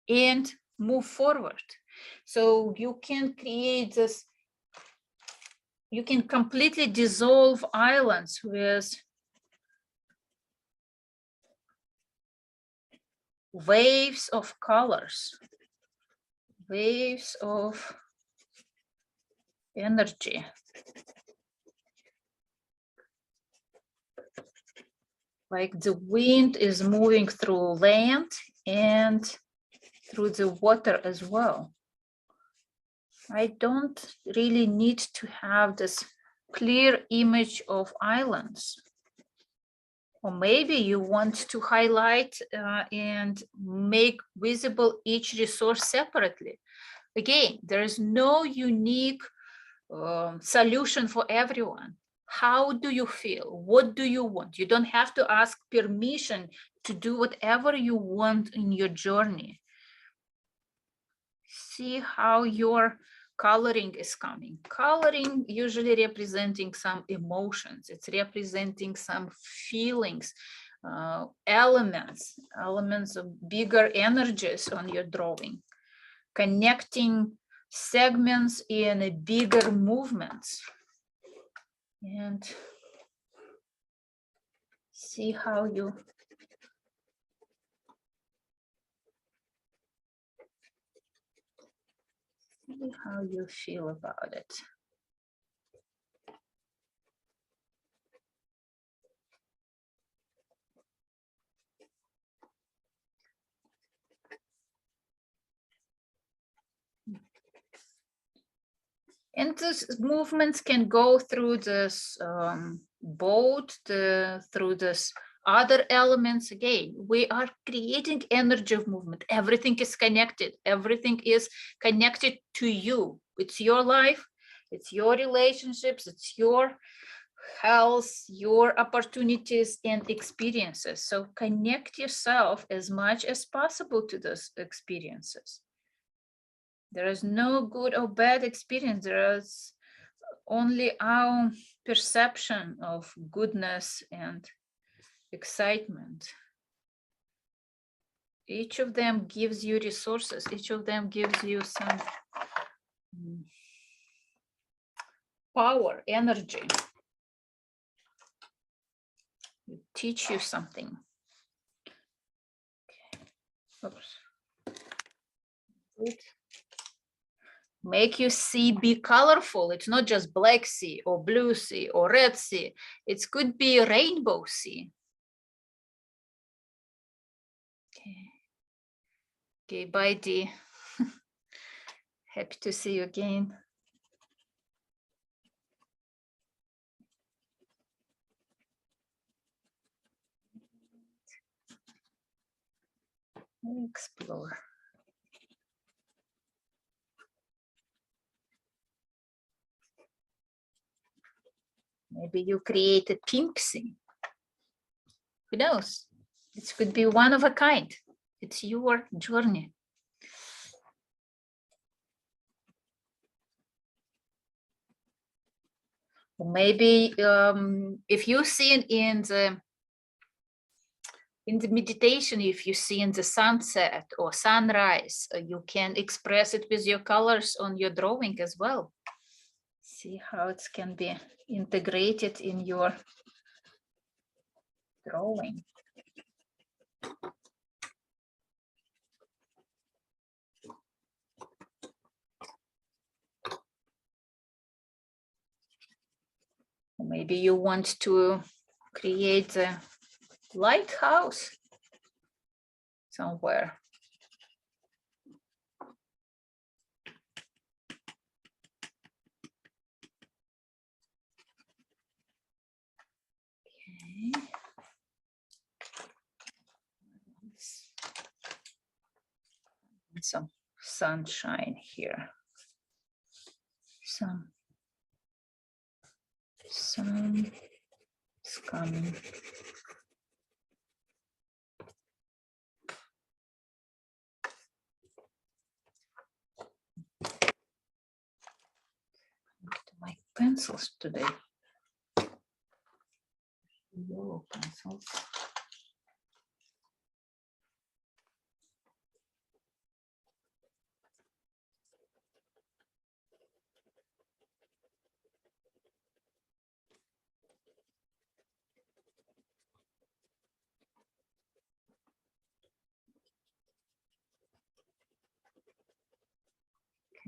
and move forward. So you can create this, you can completely dissolve islands with waves of colors, waves of energy. Like the wind is moving through land and through the water as well. I don't really need to have this clear image of islands. Or maybe you want to highlight and make visible each resource separately. Again, there is no unique solution for everyone. How do you feel? What do you want? You don't have to ask permission to do whatever you want in your journey. See how your coloring is coming. Coloring usually representing some emotions. It's representing some feelings, elements of bigger energies on your drawing, connecting segments in a bigger movements. And see how you feel about it. And these movements can go through this boat, through this other elements. Again, we are creating energy of movement. Everything is connected. Everything is connected to you. It's your life. It's your relationships. It's your health, your opportunities and experiences. So connect yourself as much as possible to those experiences. There is no good or bad experience. There is only our perception of goodness and excitement. Each of them gives you resources. Each of them gives you some power, energy. It teach you something. Okay. Oops. Good. Make you see be colorful. It's not just black sea or blue sea or red sea. It could be a rainbow sea. Okay, bye Dee. Happy to see you again. Explore. Maybe you create a pink sea. Who knows? It could be one of a kind. It's your journey. Maybe if you see it in the meditation, if you see in the sunset or sunrise, you can express it with your colors on your drawing as well. See how it can be integrated in your drawing. Maybe you want to create a lighthouse somewhere. Okay. Some sunshine here. Some Sun is coming. My pencils today. Yellow pencils.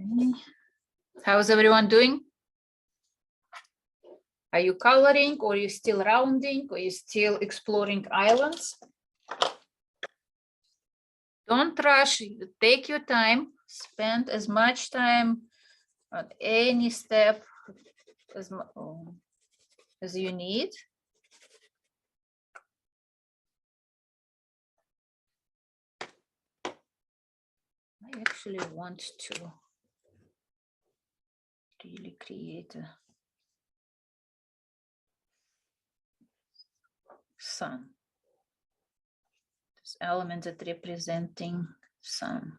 Okay. How's everyone doing? Are you coloring, or are you still rounding, or are you still exploring islands? Don't rush, take your time, spend as much time on any step as you need. I actually want to really create a sun. This element that representing sun.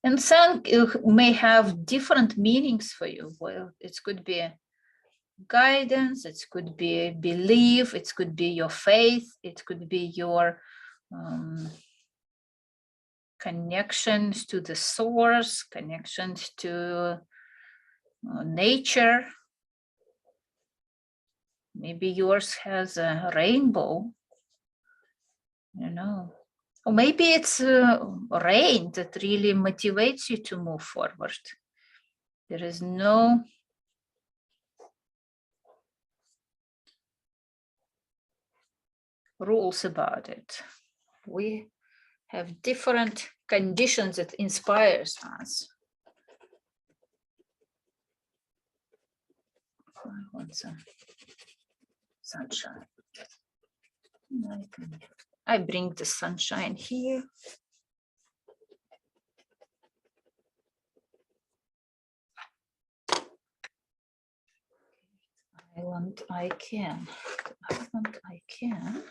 And sun may have different meanings for you. Well, it could be guidance, it could be belief, it could be your faith, it could be your connections to the source, connections to nature. Maybe yours has a rainbow, you know. Or maybe it's rain that really motivates you to move forward. There is no rules about it. We have different conditions that inspires us. I want some sunshine. I bring the sunshine here. Island I can. Island I can.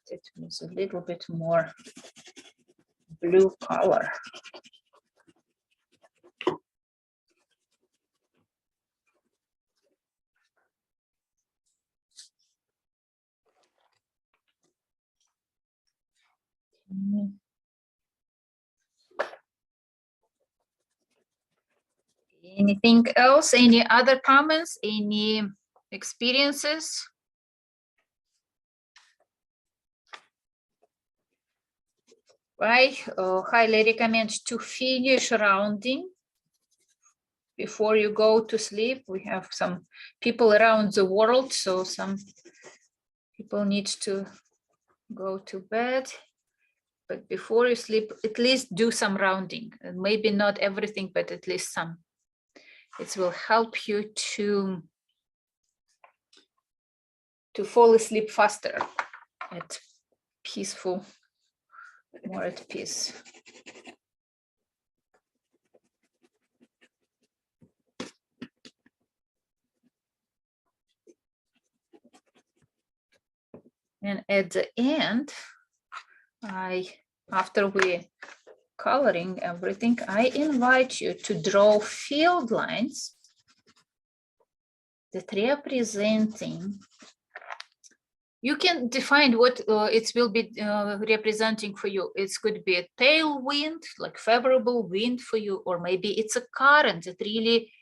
It was a little bit more blue color. Anything else? Any other comments? Any experiences? I highly recommend to finish rounding before you go to sleep. We have some people around the world, so some people need to go to bed. But before you sleep, at least do some rounding. And maybe not everything, but at least some. It will help you to fall asleep faster, at peaceful, more at peace. And at the end, after we coloring everything, I invite you to draw field lines that representing. You can define what it will be representing for you. It could be a tailwind, like favorable wind for you, or maybe it's a current that really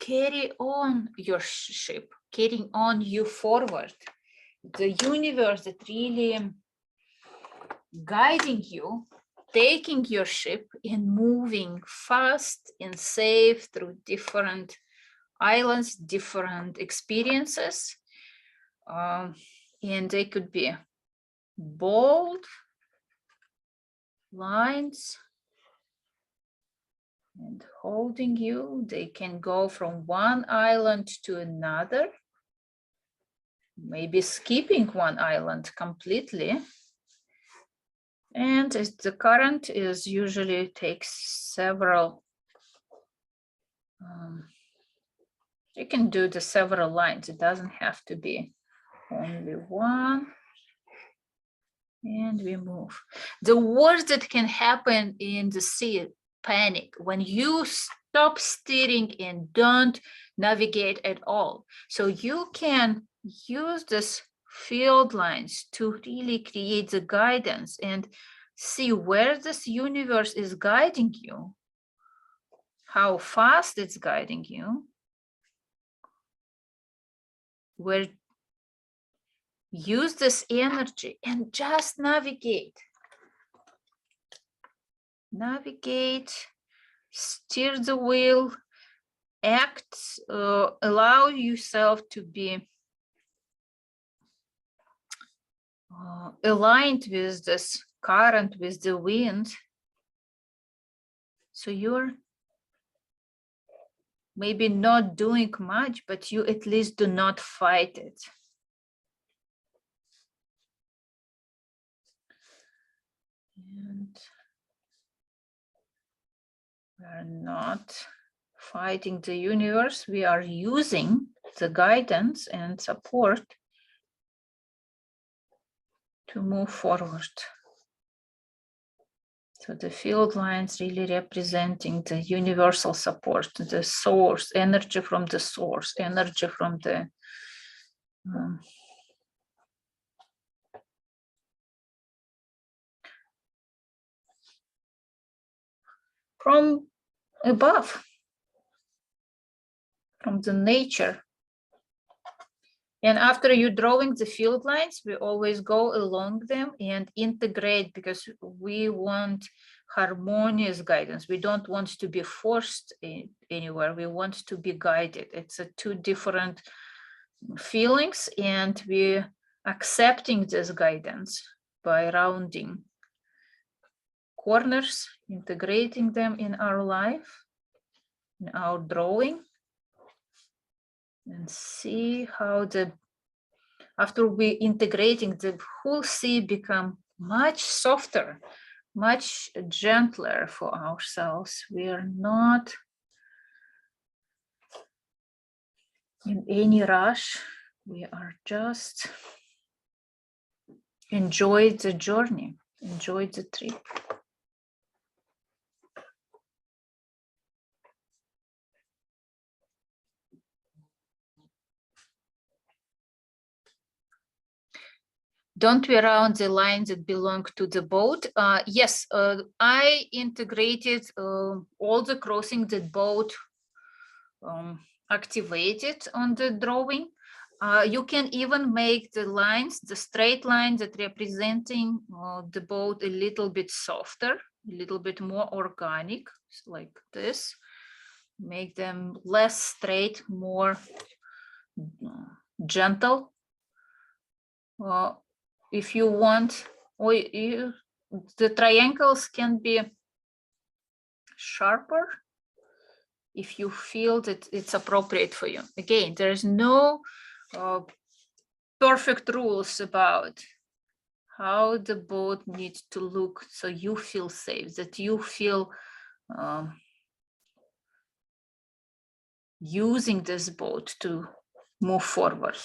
carry on your ship, carrying on you forward. The universe that really guiding you, taking your ship and moving fast and safe through different islands, different experiences. And they could be bold lines and holding you. They can go from one island to another, maybe skipping one island completely. And the current is usually takes several You can do the several lines. It doesn't have to be only one. And we move. The worst that can happen in the sea, panic, when you stop steering and don't navigate at all. So you can use this field lines to really create the guidance and see where this universe is guiding you, how fast it's guiding you, where use this energy and just navigate. Navigate, steer the wheel, act, allow yourself to be aligned with this current, with the wind. So you're maybe not doing much, but you at least do not fight it. And we are not fighting the universe. We are using the guidance and support to move forward. So the field lines really representing the universal support, the source, energy from the source, energy from the from above, from the nature. And after you drawing the field lines, we always go along them and integrate, because we want harmonious guidance. We don't want to be forced anywhere. We want to be guided. It's two different feelings, and we accepting this guidance by rounding corners, integrating them in our life, in our drawing. And see how after we integrating, the whole sea become much softer, much gentler for ourselves. We are not in any rush. We are just enjoy the journey, enjoy the trip. Don't we round the lines that belong to the boat? Yes, I integrated all the crossing that boat activated on the drawing. You can even make the lines, the straight lines that representing the boat a little bit softer, a little bit more organic, like this. Make them less straight, more gentle. If you want, or the triangles can be sharper if you feel that it's appropriate for you. Again, there's no perfect rules about how the boat needs to look so you feel safe, that you feel using this boat to move forward.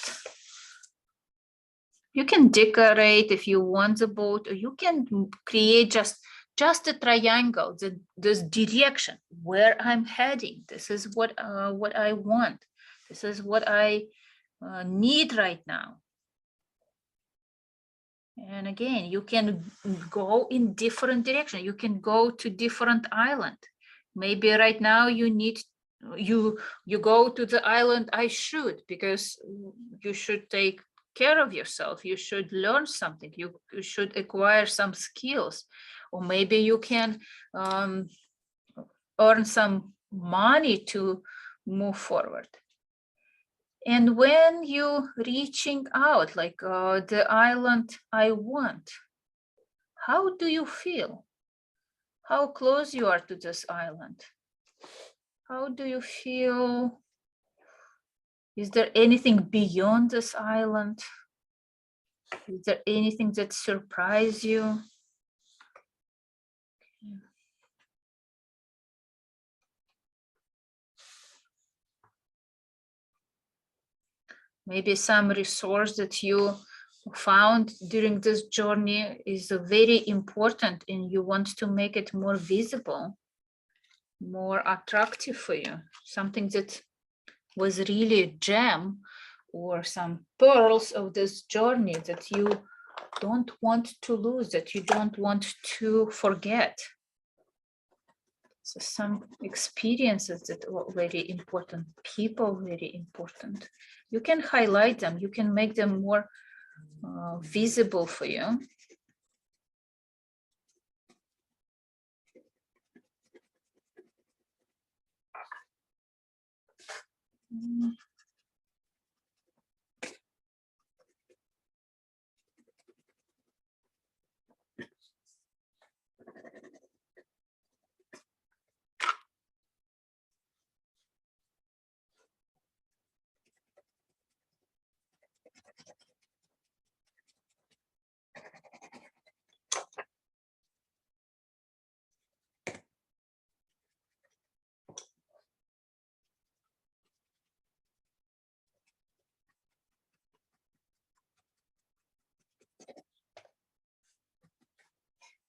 You can decorate if you want the boat, or you can create just a triangle, this direction where I'm heading. This is what I want. This is what I need right now. And again, you can go in different direction. You can go to different island. Maybe right now you need you go to the island I should, because you should take care of yourself. You should learn something. You should acquire some skills, or maybe you can earn some money to move forward. And when you reaching out, like the island I want, how do you feel? How close you are to this island? How do you feel? Is there anything beyond this island? Is there anything that surprised you? Maybe some resource that you found during this journey is very important and you want to make it more visible, more attractive for you. Something that was really a gem or some pearls of this journey that you don't want to lose, that you don't want to forget. So some experiences that are very important, people very important. You can highlight them, you can make them more visible for you.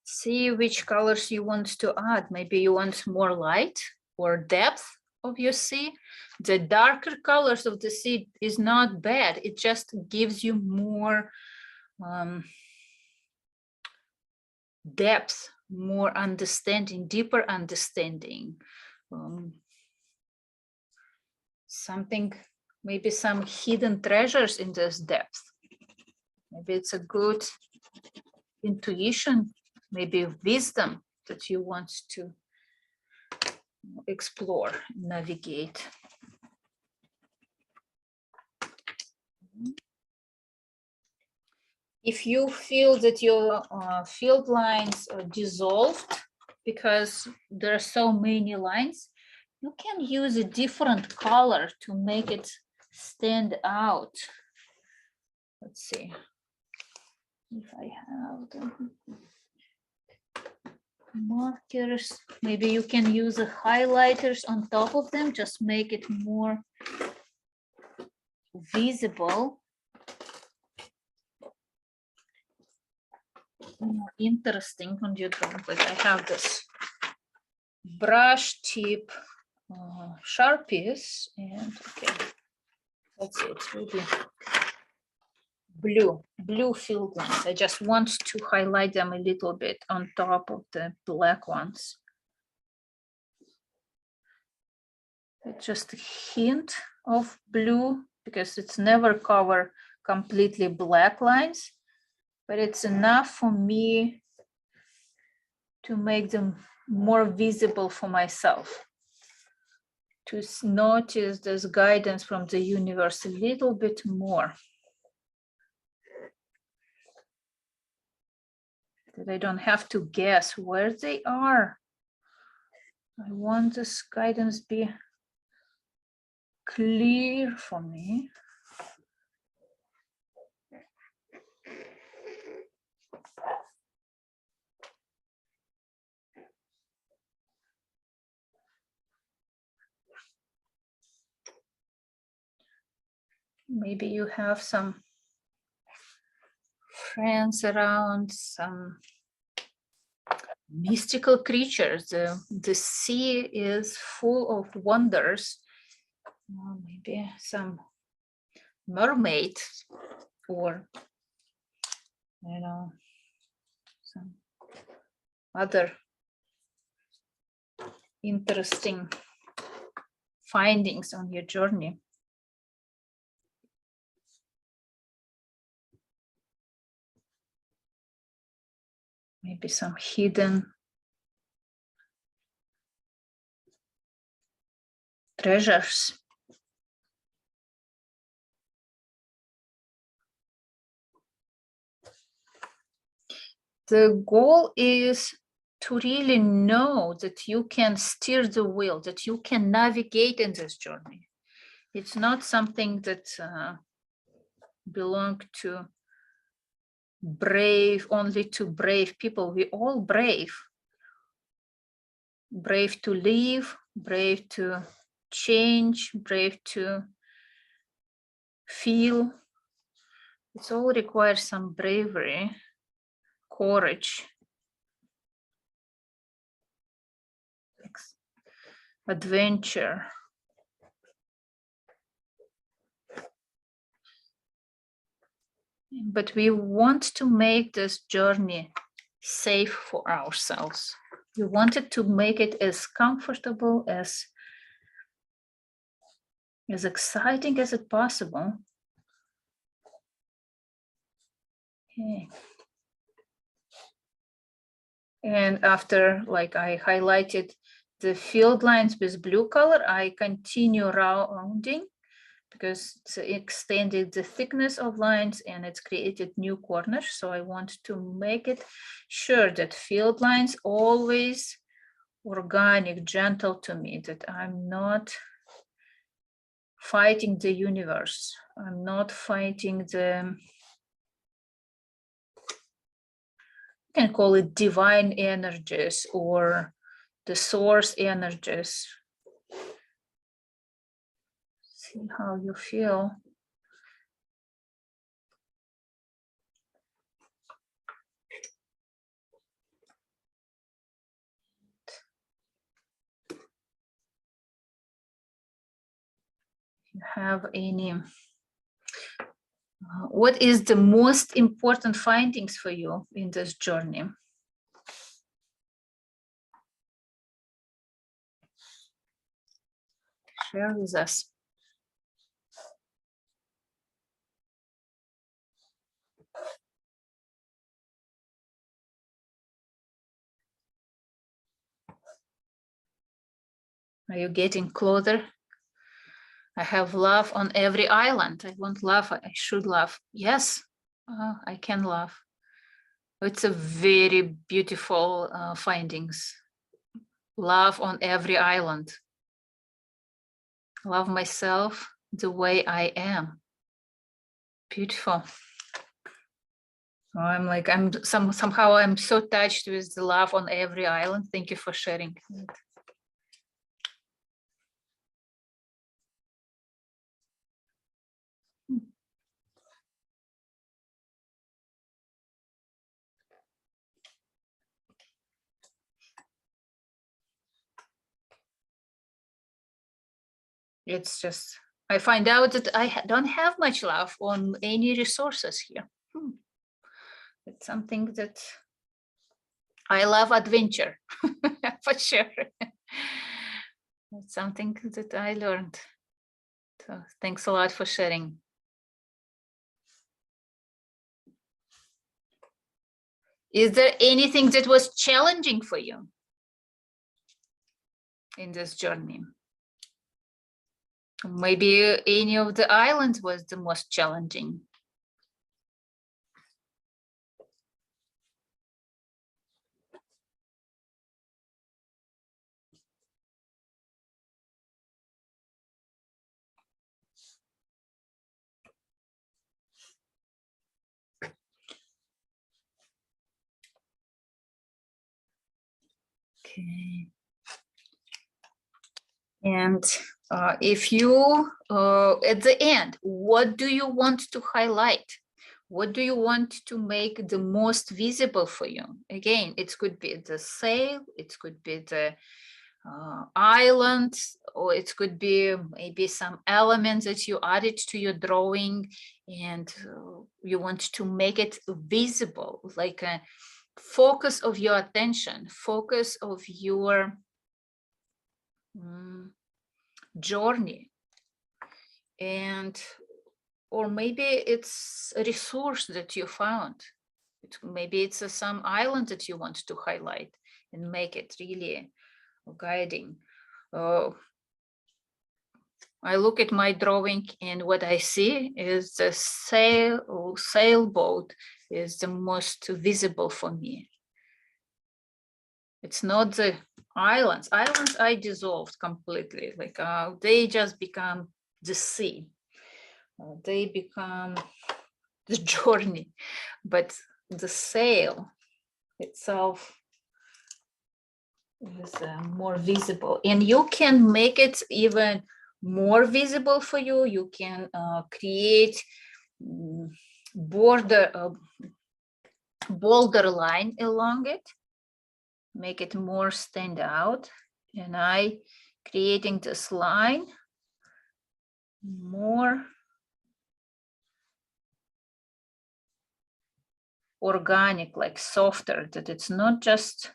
See which colors you want to add. Maybe you want more light or depth of your sea. The darker colors of the sea is not bad. It just gives you more depth, more understanding, deeper understanding. Something, maybe some hidden treasures in this depth. Maybe it's a good intuition, maybe wisdom that you want to explore, navigate. If you feel that your field lines are dissolved because there are so many lines, you can use a different color to make it stand out. Let's see if I have the markers. Maybe you can use the highlighters on top of them, just make it more visible, more interesting on your drawing. But I have this brush tip Sharpies, and okay, that's it. It will be blue field lines. I just want to highlight them a little bit on top of the black ones. It's just a hint of blue because it's never cover completely black lines, but it's enough for me to make them more visible for myself, to notice this guidance from the universe a little bit more, that I don't have to guess where they are. I want this guidance be clear for me. Maybe you have some friends around, some mystical creatures. The sea is full of wonders. Maybe some mermaid, or you know, some other interesting findings on your journey. Maybe some hidden treasures. The goal is to really know that you can steer the wheel, that you can navigate in this journey. It's not something that belongs to only to brave people. We all brave. Brave to live, brave to change, brave to feel. It all requires some bravery, courage, adventure. But we want to make this journey safe for ourselves. We wanted to make it as comfortable, as exciting as it possible. Okay. And after, like, I highlighted the field lines with blue color, I continue rounding because it's extended the thickness of lines and it's created new corners. So I want to make it sure that field lines always organic, gentle to me, that I'm not fighting the universe. I'm not fighting the, you can call it divine energies or the source energies. See how you feel. You have any, what is the most important findings for you in this journey? Share with us. Are you getting closer? I have love on every island. I want love. I should love. Yes, I can love. It's a very beautiful findings. Love on every island. Love myself the way I am. Beautiful. I'm like, somehow I'm so touched with the love on every island. Thank you for sharing. It's just, I find out that I don't have much love on any resources here. It's something that I love adventure, for sure. It's something that I learned. So thanks a lot for sharing. Is there anything that was challenging for you in this journey? Maybe any of the islands was the most challenging. Okay. And if you, at the end, what do you want to highlight? What do you want to make the most visible for you? Again, it could be the sail, it could be the island, or it could be maybe some elements that you added to your drawing and you want to make it visible, like a focus of your attention, focus of your journey. And or maybe it's a resource that you found. Maybe it's some island that you want to highlight and make it really guiding. I look at my drawing and what I see is the sailboat is the most visible for me. It's not the islands. Islands I dissolved completely. Like they just become the sea. They become the journey, but the sail itself is more visible, and you can make it even more visible for you. You can create bolder line along it, make it more stand out. And I creating this line more organic, like softer, that it's not just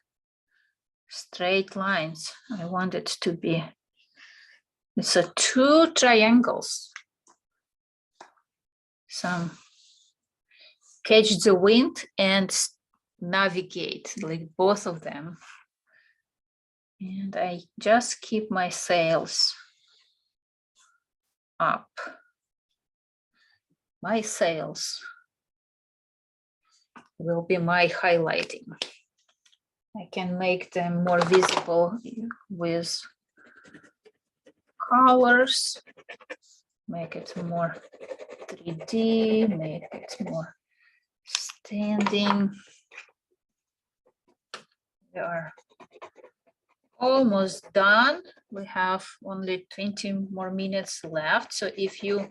straight lines. I want it to be, it's a two triangles. Some catch the wind and navigate, like both of them. And I just keep my sails up. My sails will be my highlighting. I can make them more visible with colors, make it more 3D, make it more standing. We are almost done. We have only 20 more minutes left. So if you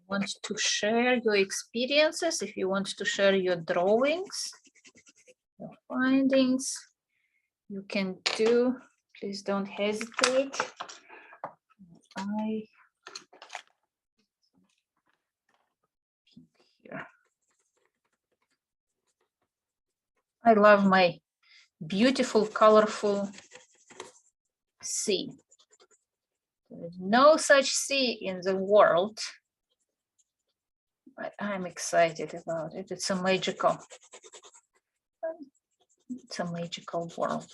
want to share your experiences, if you want to share your drawings, your findings, you can do. Please don't hesitate. I love my beautiful, colorful sea. There is no such sea in the world, but I'm excited about it. It's a magical world.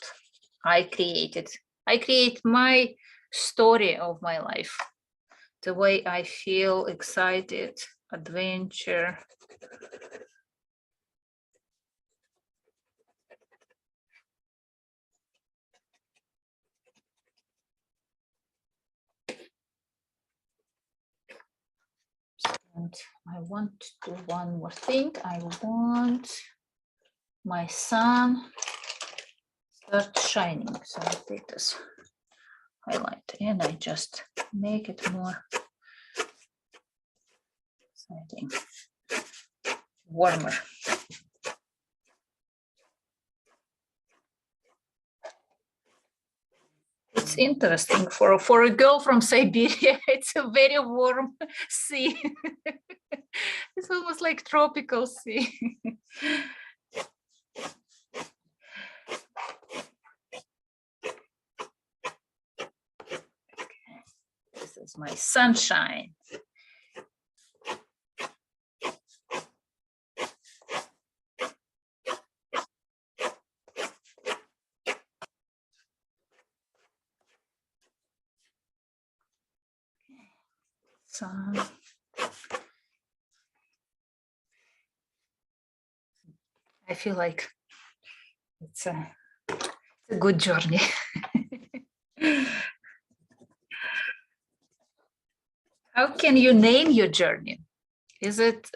I create my story of my life, the way I feel excited, adventure. And I want to do one more thing. I want my sun start shining. So I take this highlight and I just make it more exciting, warmer. It's interesting for a girl from Siberia. It's a very warm sea. It's almost like tropical sea. This is my sunshine. Sun. I feel like it's a good journey. How can you name your journey? Is it,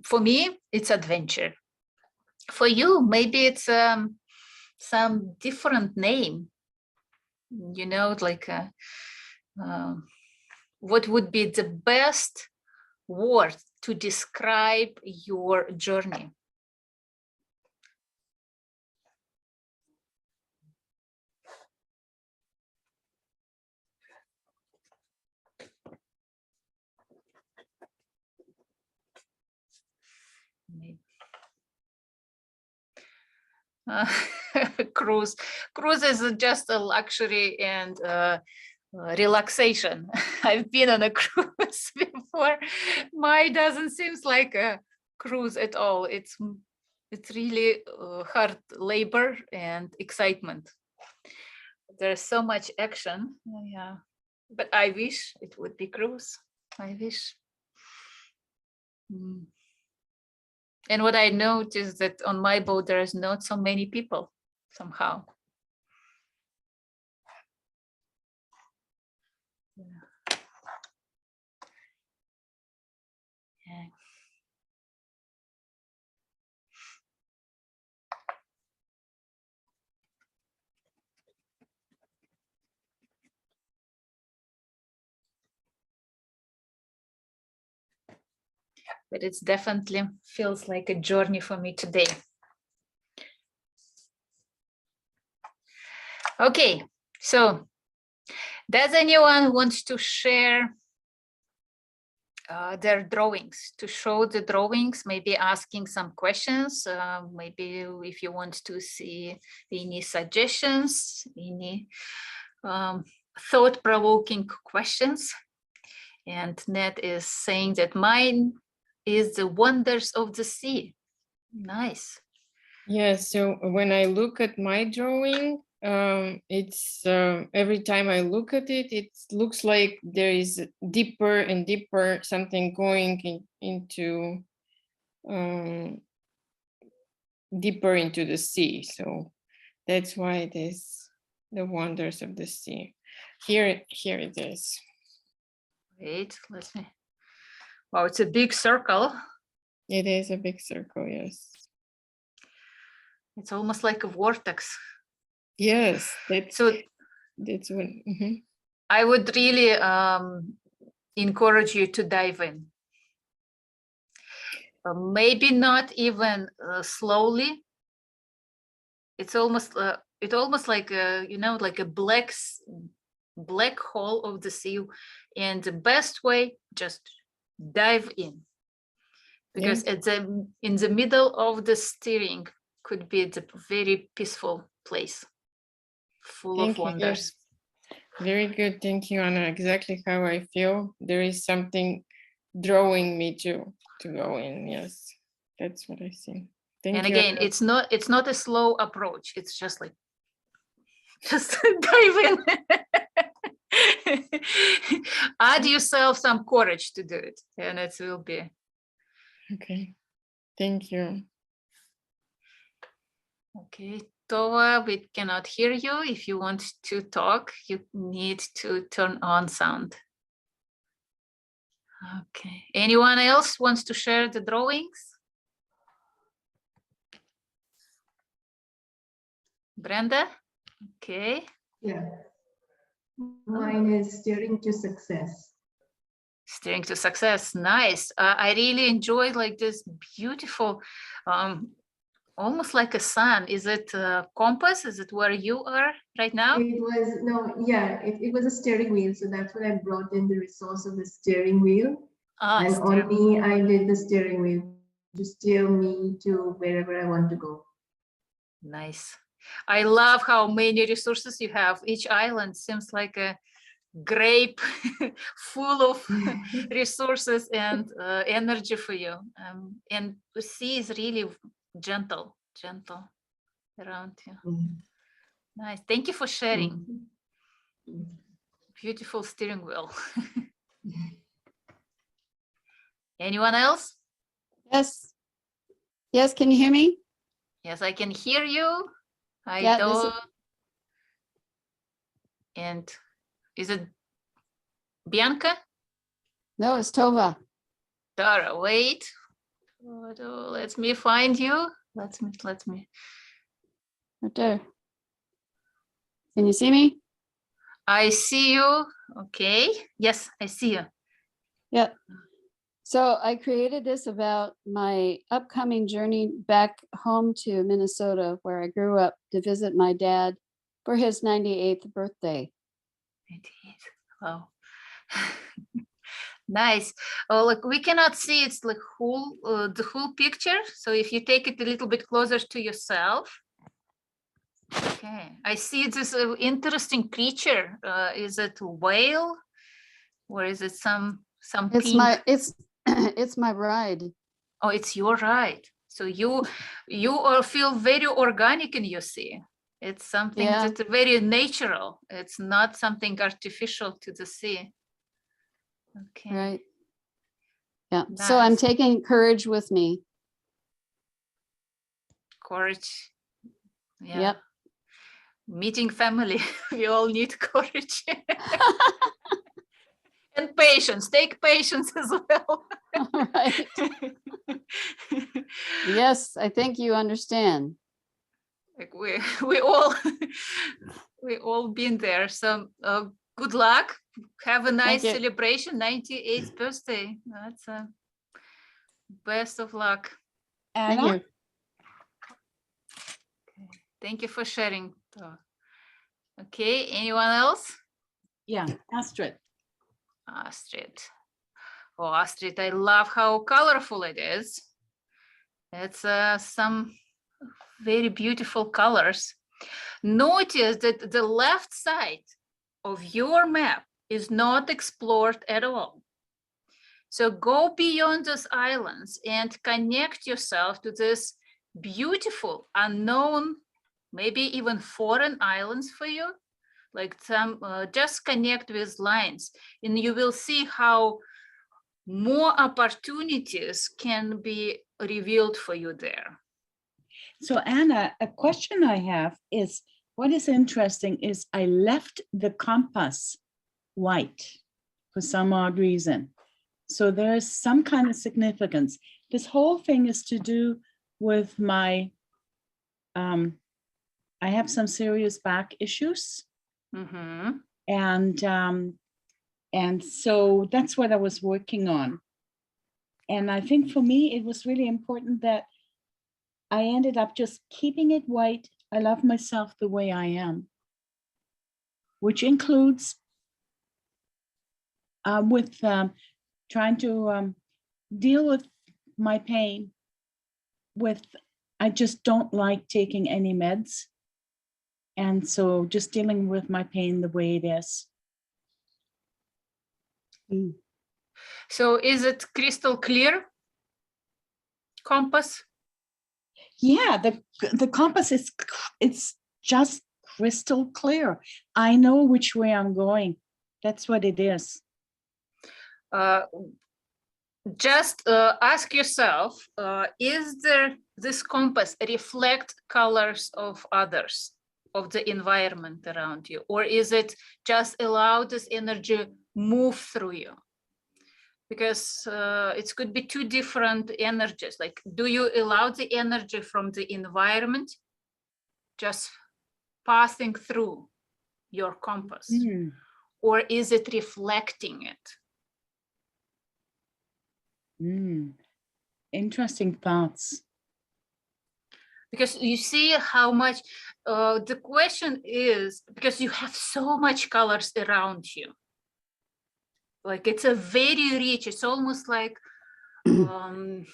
for me, it's adventure. For you, maybe it's some different name, you know, like what would be the best word to describe your journey? Cruise is just a luxury and relaxation. I've been on a cruise before. Mine doesn't seem like a cruise at all. It's really hard labor and excitement. There's so much action. Yeah, but I wish it would be cruise. I wish. And what I noticed that on my boat, there is not so many people somehow. Yeah. but it's definitely feels like a journey for me today. Okay, so does anyone want to share their drawings, to show the drawings, maybe asking some questions, maybe if you want to see any suggestions, any thought-provoking questions. And Ned is saying that mine is the wonders of the sea. Nice. Yes, so when I look at my drawing, it's every time I look at it, it looks like there is deeper and deeper something going into deeper into the sea. So that's why it is the wonders of the sea. Here it is. Wait, let me. Wow, it's a big circle. It is a big circle, yes. It's almost like a vortex. Yes, that's So that's when. I would really encourage you to dive in. Maybe not even slowly. It's almost like a, you know, like a black hole of the sea, and the best way, just dive in, because Yeah. in the middle of the steering could be the very peaceful place, full of wonders. Yes. Very good. Thank you, Anna. Exactly how I feel. There is something drawing me to go in. Yes, that's what I see. Thank you. And again, Anna. it's not a slow approach. It's just like, just dive in. Add yourself some courage to do it, and it will be. Okay. Thank you. Okay, Tova, we cannot hear you. If you want to talk, you need to turn on sound. Okay, anyone else wants to share the drawings? Brenda? Okay. Yeah. Mine is steering to success. Steering to success, nice. I really enjoyed like this beautiful, almost like a sun. Is it a compass? Is it where you are right now? It was, no, yeah, it was a steering wheel. So that's what I brought in, the resource of the steering wheel. And on me, I did the steering wheel to steer me to wherever I want to go. Nice. I love how many resources you have. Each island seems like a grape full of resources and energy for you. And the sea is really gentle around you. Nice. Thank you for sharing. Beautiful steering wheel. Anyone else? Yes. Yes, can you hear me? Yes, I can hear you. I Yeah, don't. And is it Bianca? No, it's Tova. Dara, wait. Let me find you. Let me. Right there. Can you see me? I see you. Okay. Yes, I see you. Yeah. So I created this about my upcoming journey back home to Minnesota, where I grew up, to visit my dad for his 98th birthday. 98. Wow. Nice. Oh, look, we cannot see it's like the whole picture. So if you take it a little bit closer to yourself. Okay, I see this interesting creature. Is it a whale, or is it some It's pink? it's my ride. Oh, it's your ride. So you feel very organic in your sea. It's something that's very natural. It's not something artificial to the sea. Okay. Right. Yeah. Nice. So I'm taking courage with me. Courage. Yeah. Yep. Meeting family. We all need courage. And patience. Take patience as well. Right. Yes, I think you understand. Like we all been there. So good luck. Have a nice celebration. 98th birthday. That's Best of luck. Thank Anna? you. Thank you for sharing. Okay, anyone else? Yeah, Astrid. Astrid. Oh, Astrid, I love how colorful it is. It's some very beautiful colors. Notice that the left side of your map is not explored at all. So go beyond those islands and connect yourself to this beautiful, unknown, maybe even foreign islands for you. Like some, just connect with lines and you will see how more opportunities can be revealed for you there. So Anna, a question I have is, what is interesting is I left the compass white for some odd reason. So there's some kind of significance. This whole thing is to do with my, I have some serious back issues. Mm-hmm. And so that's what I was working on. And I think for me, it was really important that I ended up just keeping it white. I love myself the way I am, which includes trying to deal with my pain with, I just don't like taking any meds. And so just dealing with my pain the way it is. So is it crystal clear compass? Yeah, the compass is, it's just crystal clear. I know which way I'm going. That's what it is. Just ask yourself, is there this compass reflect colors of others, of the environment around you, or is it just allow this energy move through you? Because it could be two different energies. Like, do you allow the energy from the environment just passing through your compass, or is it reflecting it? Interesting thoughts. Because you see how much, the question is, because you have so much colors around you. Like it's a very rich, it's almost like, like,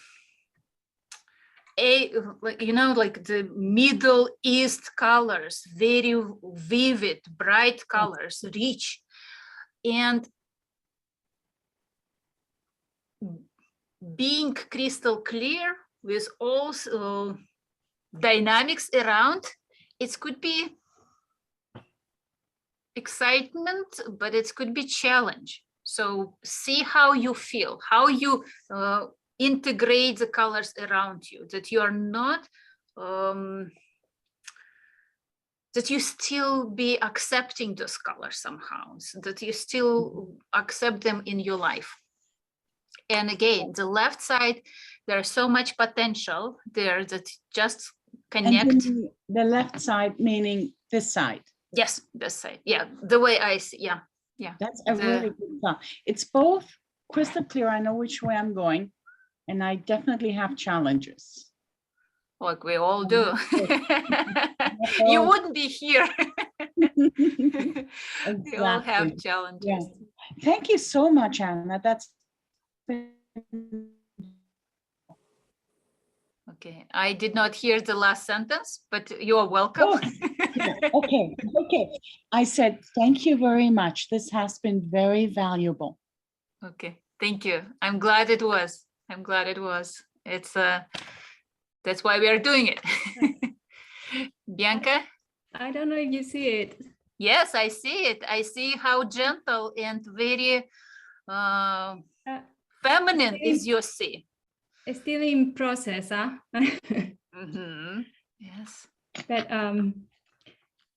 you know, like the Middle East colors, very vivid, bright colors, rich. And being crystal clear with also dynamics around, it could be excitement, but it could be challenge. So see how you feel, how you integrate the colors around you, that you are not, that you still be accepting those colors somehow, so that you still accept them in your life. And again, the left side, there's so much potential there that just connect. And the left side, meaning this side. Yes, this side. Yeah, the way I see. Yeah, yeah. That's a really good thought. It's both crystal clear. I know which way I'm going, and I definitely have challenges. Like we all do. You wouldn't be here. Exactly. We all have challenges. Yeah. Thank you so much, Anna. That's okay. I did not hear the last sentence, but you are welcome. Oh, yeah. Okay. I said, thank you very much. This has been very valuable. Okay. Thank you. I'm glad it was. I'm glad it was. It's that's why we are doing it. Bianca? I don't know if you see it. Yes, I see it. I see how gentle and very feminine is your sea. It's still in process, huh? Yes. But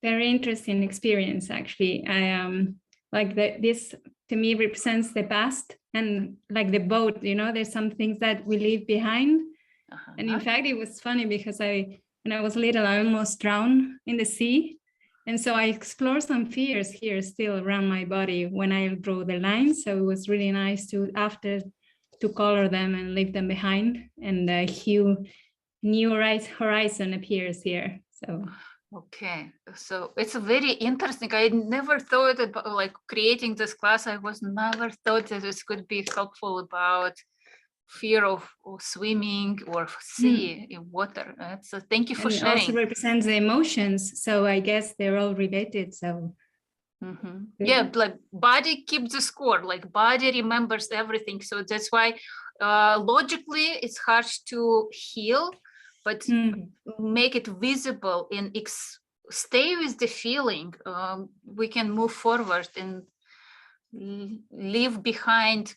very interesting experience, actually. I like this to me represents the past, and like the boat, you know, there's some things that we leave behind. And in fact, it was funny because when I was little, I almost drowned in the sea. And so I explored some fears here still around my body when I drew the lines. So it was really nice to, after to color them and leave them behind, and the hue new horizon appears here. So okay, so it's very interesting. I never thought about like creating this class. I was never thought that this could be helpful about fear of swimming or sea in water. So thank you for and it sharing. also represents the emotions, so I guess they're all related. So yeah, like body keeps the score, like body remembers everything. So that's why logically it's hard to heal, but make it visible and stay with the feeling. We can move forward and leave behind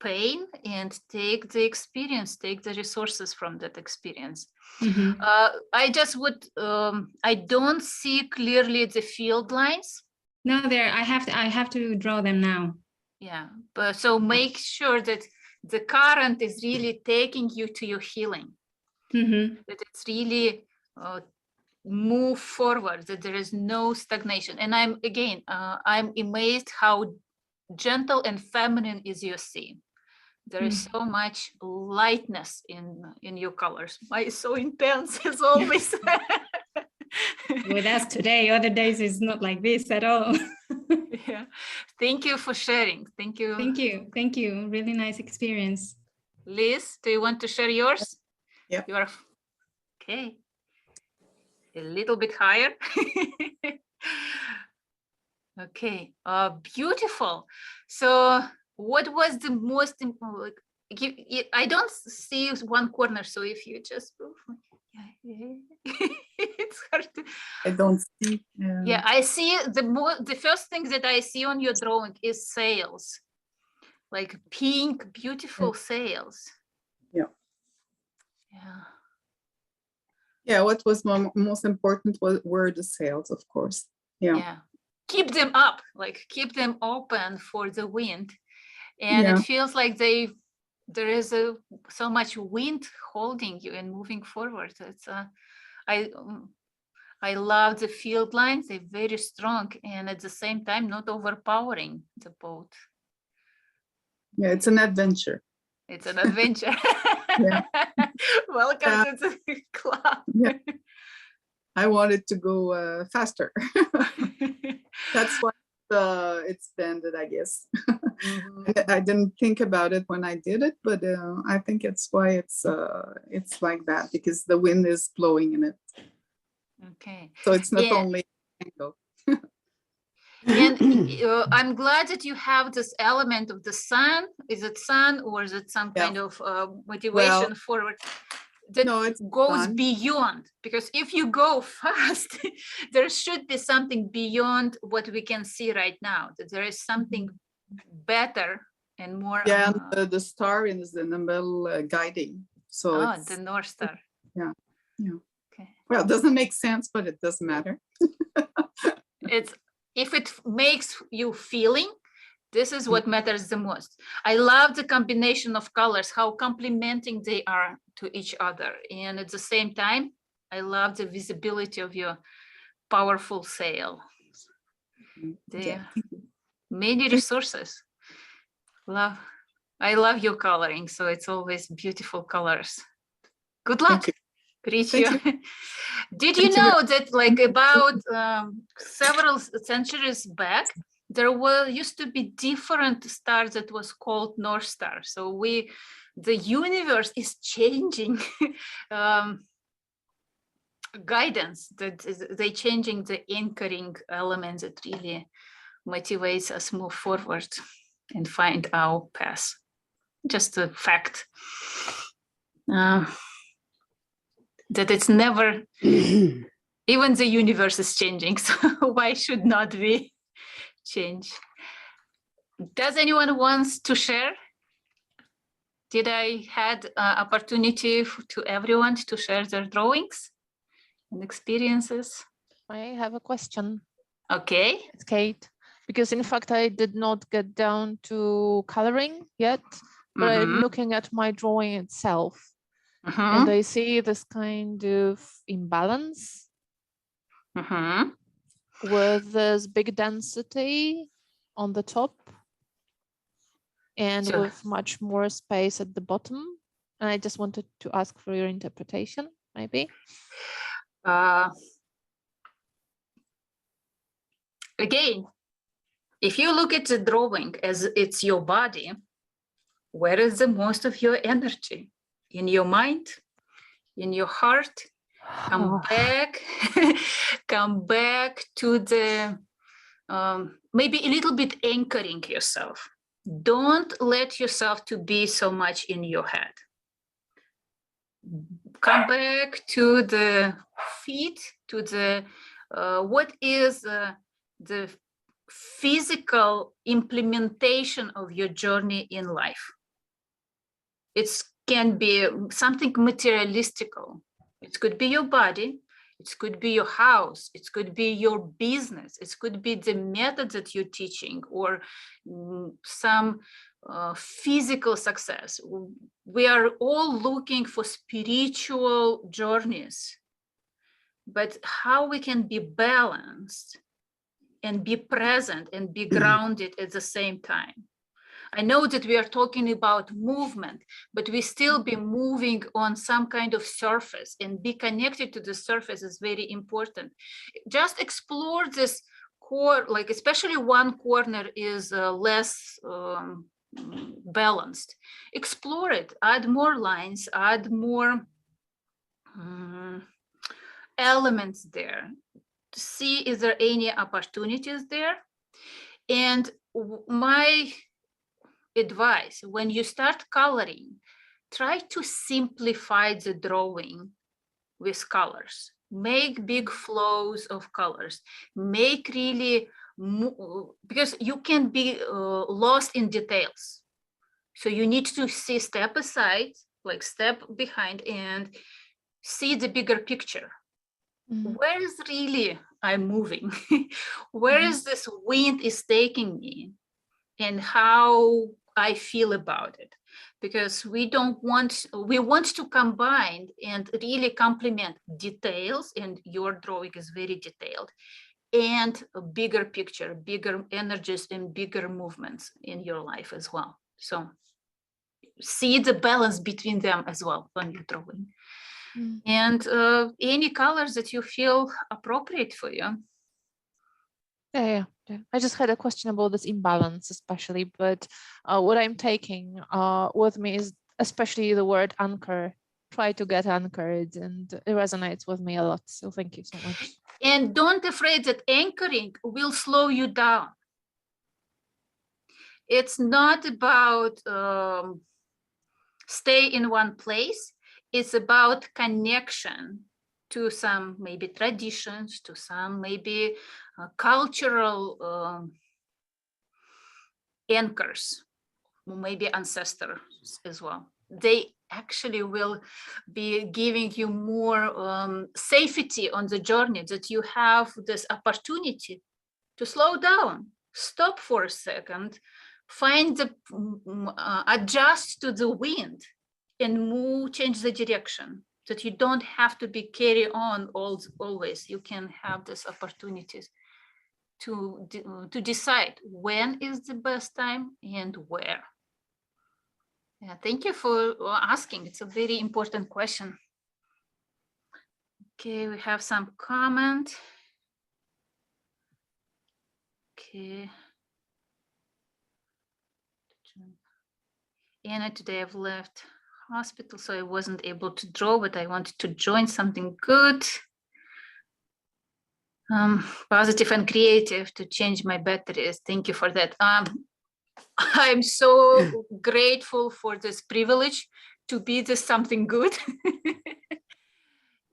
pain and take the experience, take the resources from that experience. I just would, I don't see clearly the field lines. No, there, I have to draw them now. Yeah, but so make sure that the current is really taking you to your healing. That it's really move forward, that there is no stagnation. And I'm amazed how gentle and feminine is your scene. There is so much lightness in your colors. Mine is so intense as always. With us today, other days is not like this at all. Yeah, thank you for sharing. Thank you. Thank you. Really nice experience. Liz, do you want to share yours? Yeah. You are okay. A little bit higher. Okay, beautiful. So what was the most important? I don't see one corner, so if you just move, it's hard to. I don't see. Yeah, I see the first thing that I see on your drawing is sails, like pink, beautiful sails. Yeah. Yeah. Yeah, what was most important were the sails, of course. Yeah. Yeah. Keep them up, like keep them open for the wind. And it feels like there is so much wind holding you and moving forward. It's I love the field lines. They're very strong and at the same time not overpowering the boat. Yeah, it's an adventure. It's an adventure. Yeah. Welcome to the club. Yeah. I wanted to go faster. That's why it's bended, I guess. I didn't think about it when I did it, but I think it's why it's like that, because the wind is blowing in it. Okay. So it's not only angle. And I'm glad that you have this element of the sun. Is it sun or is it some kind of motivation forward? That goes beyond, because if you go fast, there should be something beyond what we can see right now, that there is something better and more. Yeah, the star is in the middle guiding. So it's the North Star. Yeah. Yeah. Okay. Well, it doesn't make sense, but it doesn't matter. It's if it makes you feeling, this is what matters the most. I love the combination of colors, how complementing they are to each other. And at the same time, I love the visibility of your powerful sail. There are many resources. I love your coloring, so it's always beautiful colors. Good luck. Reach you. Did you know that like about several centuries back, there used to be different stars that was called North Star. So the universe is changing guidance, that they changing the anchoring elements that really motivates us move forward and find our path. Just a fact. That it's never, even the universe is changing, so why should not we change? Does anyone wants to share? Did I had opportunity to everyone to share their drawings and experiences? I have a question. Okay. It's Kate, because in fact I did not get down to coloring yet, but I'm looking at my drawing itself. And I see this kind of imbalance with this big density on the top. and Sure. with much more space at the bottom. And I just wanted to ask for your interpretation, maybe. Again, if you look at the drawing as it's your body, where is the most of your energy? In your mind, in your heart? Come back, come back to the, maybe a little bit anchoring yourself. Don't let yourself to be so much in your head. Come back to the feet, to the, what is the physical implementation of your journey in life. It can be something materialistical. It could be your body, it could be your house, it could be your business, it could be the method that you're teaching, or some physical success. We are all looking for spiritual journeys, but how we can be balanced and be present and be grounded at the same time. I know that we are talking about movement, but we still be moving on some kind of surface, and be connected to the surface is very important. Just explore this core, like especially one corner is less balanced. Explore it, add more lines, add more elements there, to see is there any opportunities there. And my advice, when you start coloring, try to simplify the drawing with colors. Make big flows of colors. Make really, because you can be lost in details. So you need to see step aside, like step behind, and see the bigger picture. Where is really I'm moving? Where is this wind is taking me? And how I feel about it, because we want to combine and really complement details, and your drawing is very detailed, and a bigger picture, bigger energies and bigger movements in your life as well. So see the balance between them as well when you're drawing. And any colors that you feel appropriate for you. Yeah. I just had a question about this imbalance, especially, but what I'm taking with me is especially the word anchor. Try to get anchored, and it resonates with me a lot. So thank you so much. And don't afraid that anchoring will slow you down. It's not about stay in one place. It's about connection to some maybe traditions, to some maybe cultural anchors, maybe ancestors as well. They actually will be giving you more safety on the journey, that you have this opportunity to slow down, stop for a second, find the, adjust to the wind and move, change the direction, that you don't have to be carry on always. You can have this opportunities to decide when is the best time and where. Yeah, thank you for asking. It's a very important question. Okay, we have some comment. Okay. Anna, today I've left hospital, so I wasn't able to draw, but I wanted to join something good. Positive and creative to change my batteries. Thank you for that. I'm so grateful for this privilege to be this something good.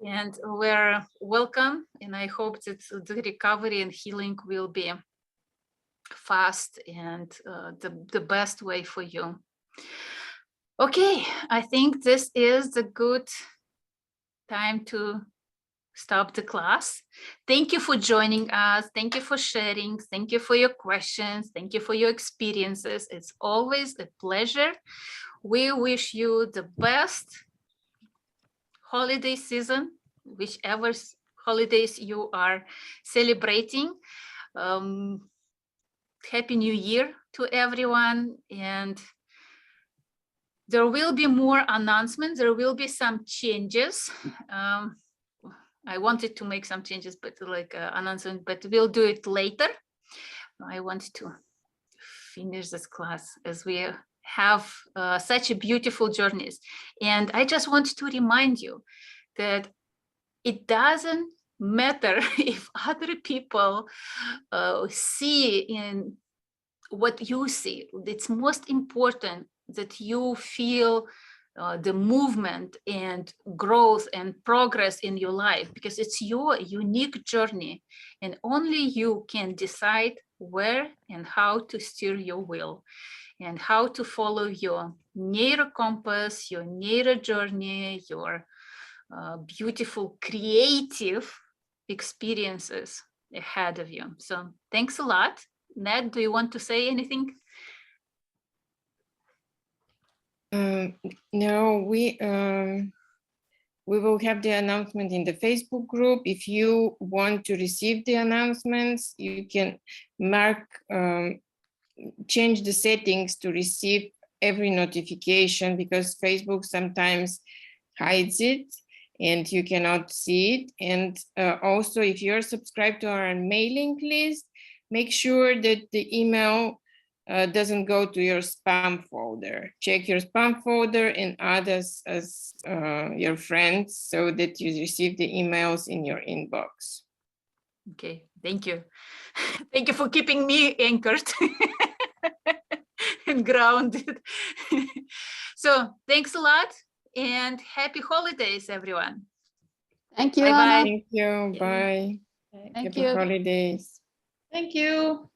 And we're welcome. And I hope that the recovery and healing will be fast and the best way for you. Okay, I think this is the good time to stop the class. Thank you for joining us. Thank you for sharing. Thank you for your questions. Thank you for your experiences. It's always a pleasure. We wish you the best holiday season, whichever holidays you are celebrating. Happy New Year to everyone. And there will be more announcements. There will be some changes. I wanted to make some changes, but like announcement, but we'll do it later. I want to finish this class as we have such a beautiful journeys. And I just want to remind you that it doesn't matter if other people see in what you see. It's most important that you feel the movement and growth and progress in your life, because it's your unique journey and only you can decide where and how to steer your wheel and how to follow your NeuroCompass, your neuro journey, your beautiful creative experiences ahead of you. So thanks a lot. Ned, do you want to say anything? No, we will have the announcement in the Facebook group. If you want to receive the announcements, you can mark, change the settings to receive every notification, because Facebook sometimes hides it and you cannot see it. And also, if you're subscribed to our mailing list, make sure that the email doesn't go to your spam folder. Check your spam folder and add us as your friends so that you receive the emails in your inbox. Okay, thank you. Thank you for keeping me anchored and grounded. So thanks a lot and happy holidays, everyone. Thank you, Bye-bye. Anna. Thank you. Bye. Thank Happy you. holidays. Thank you.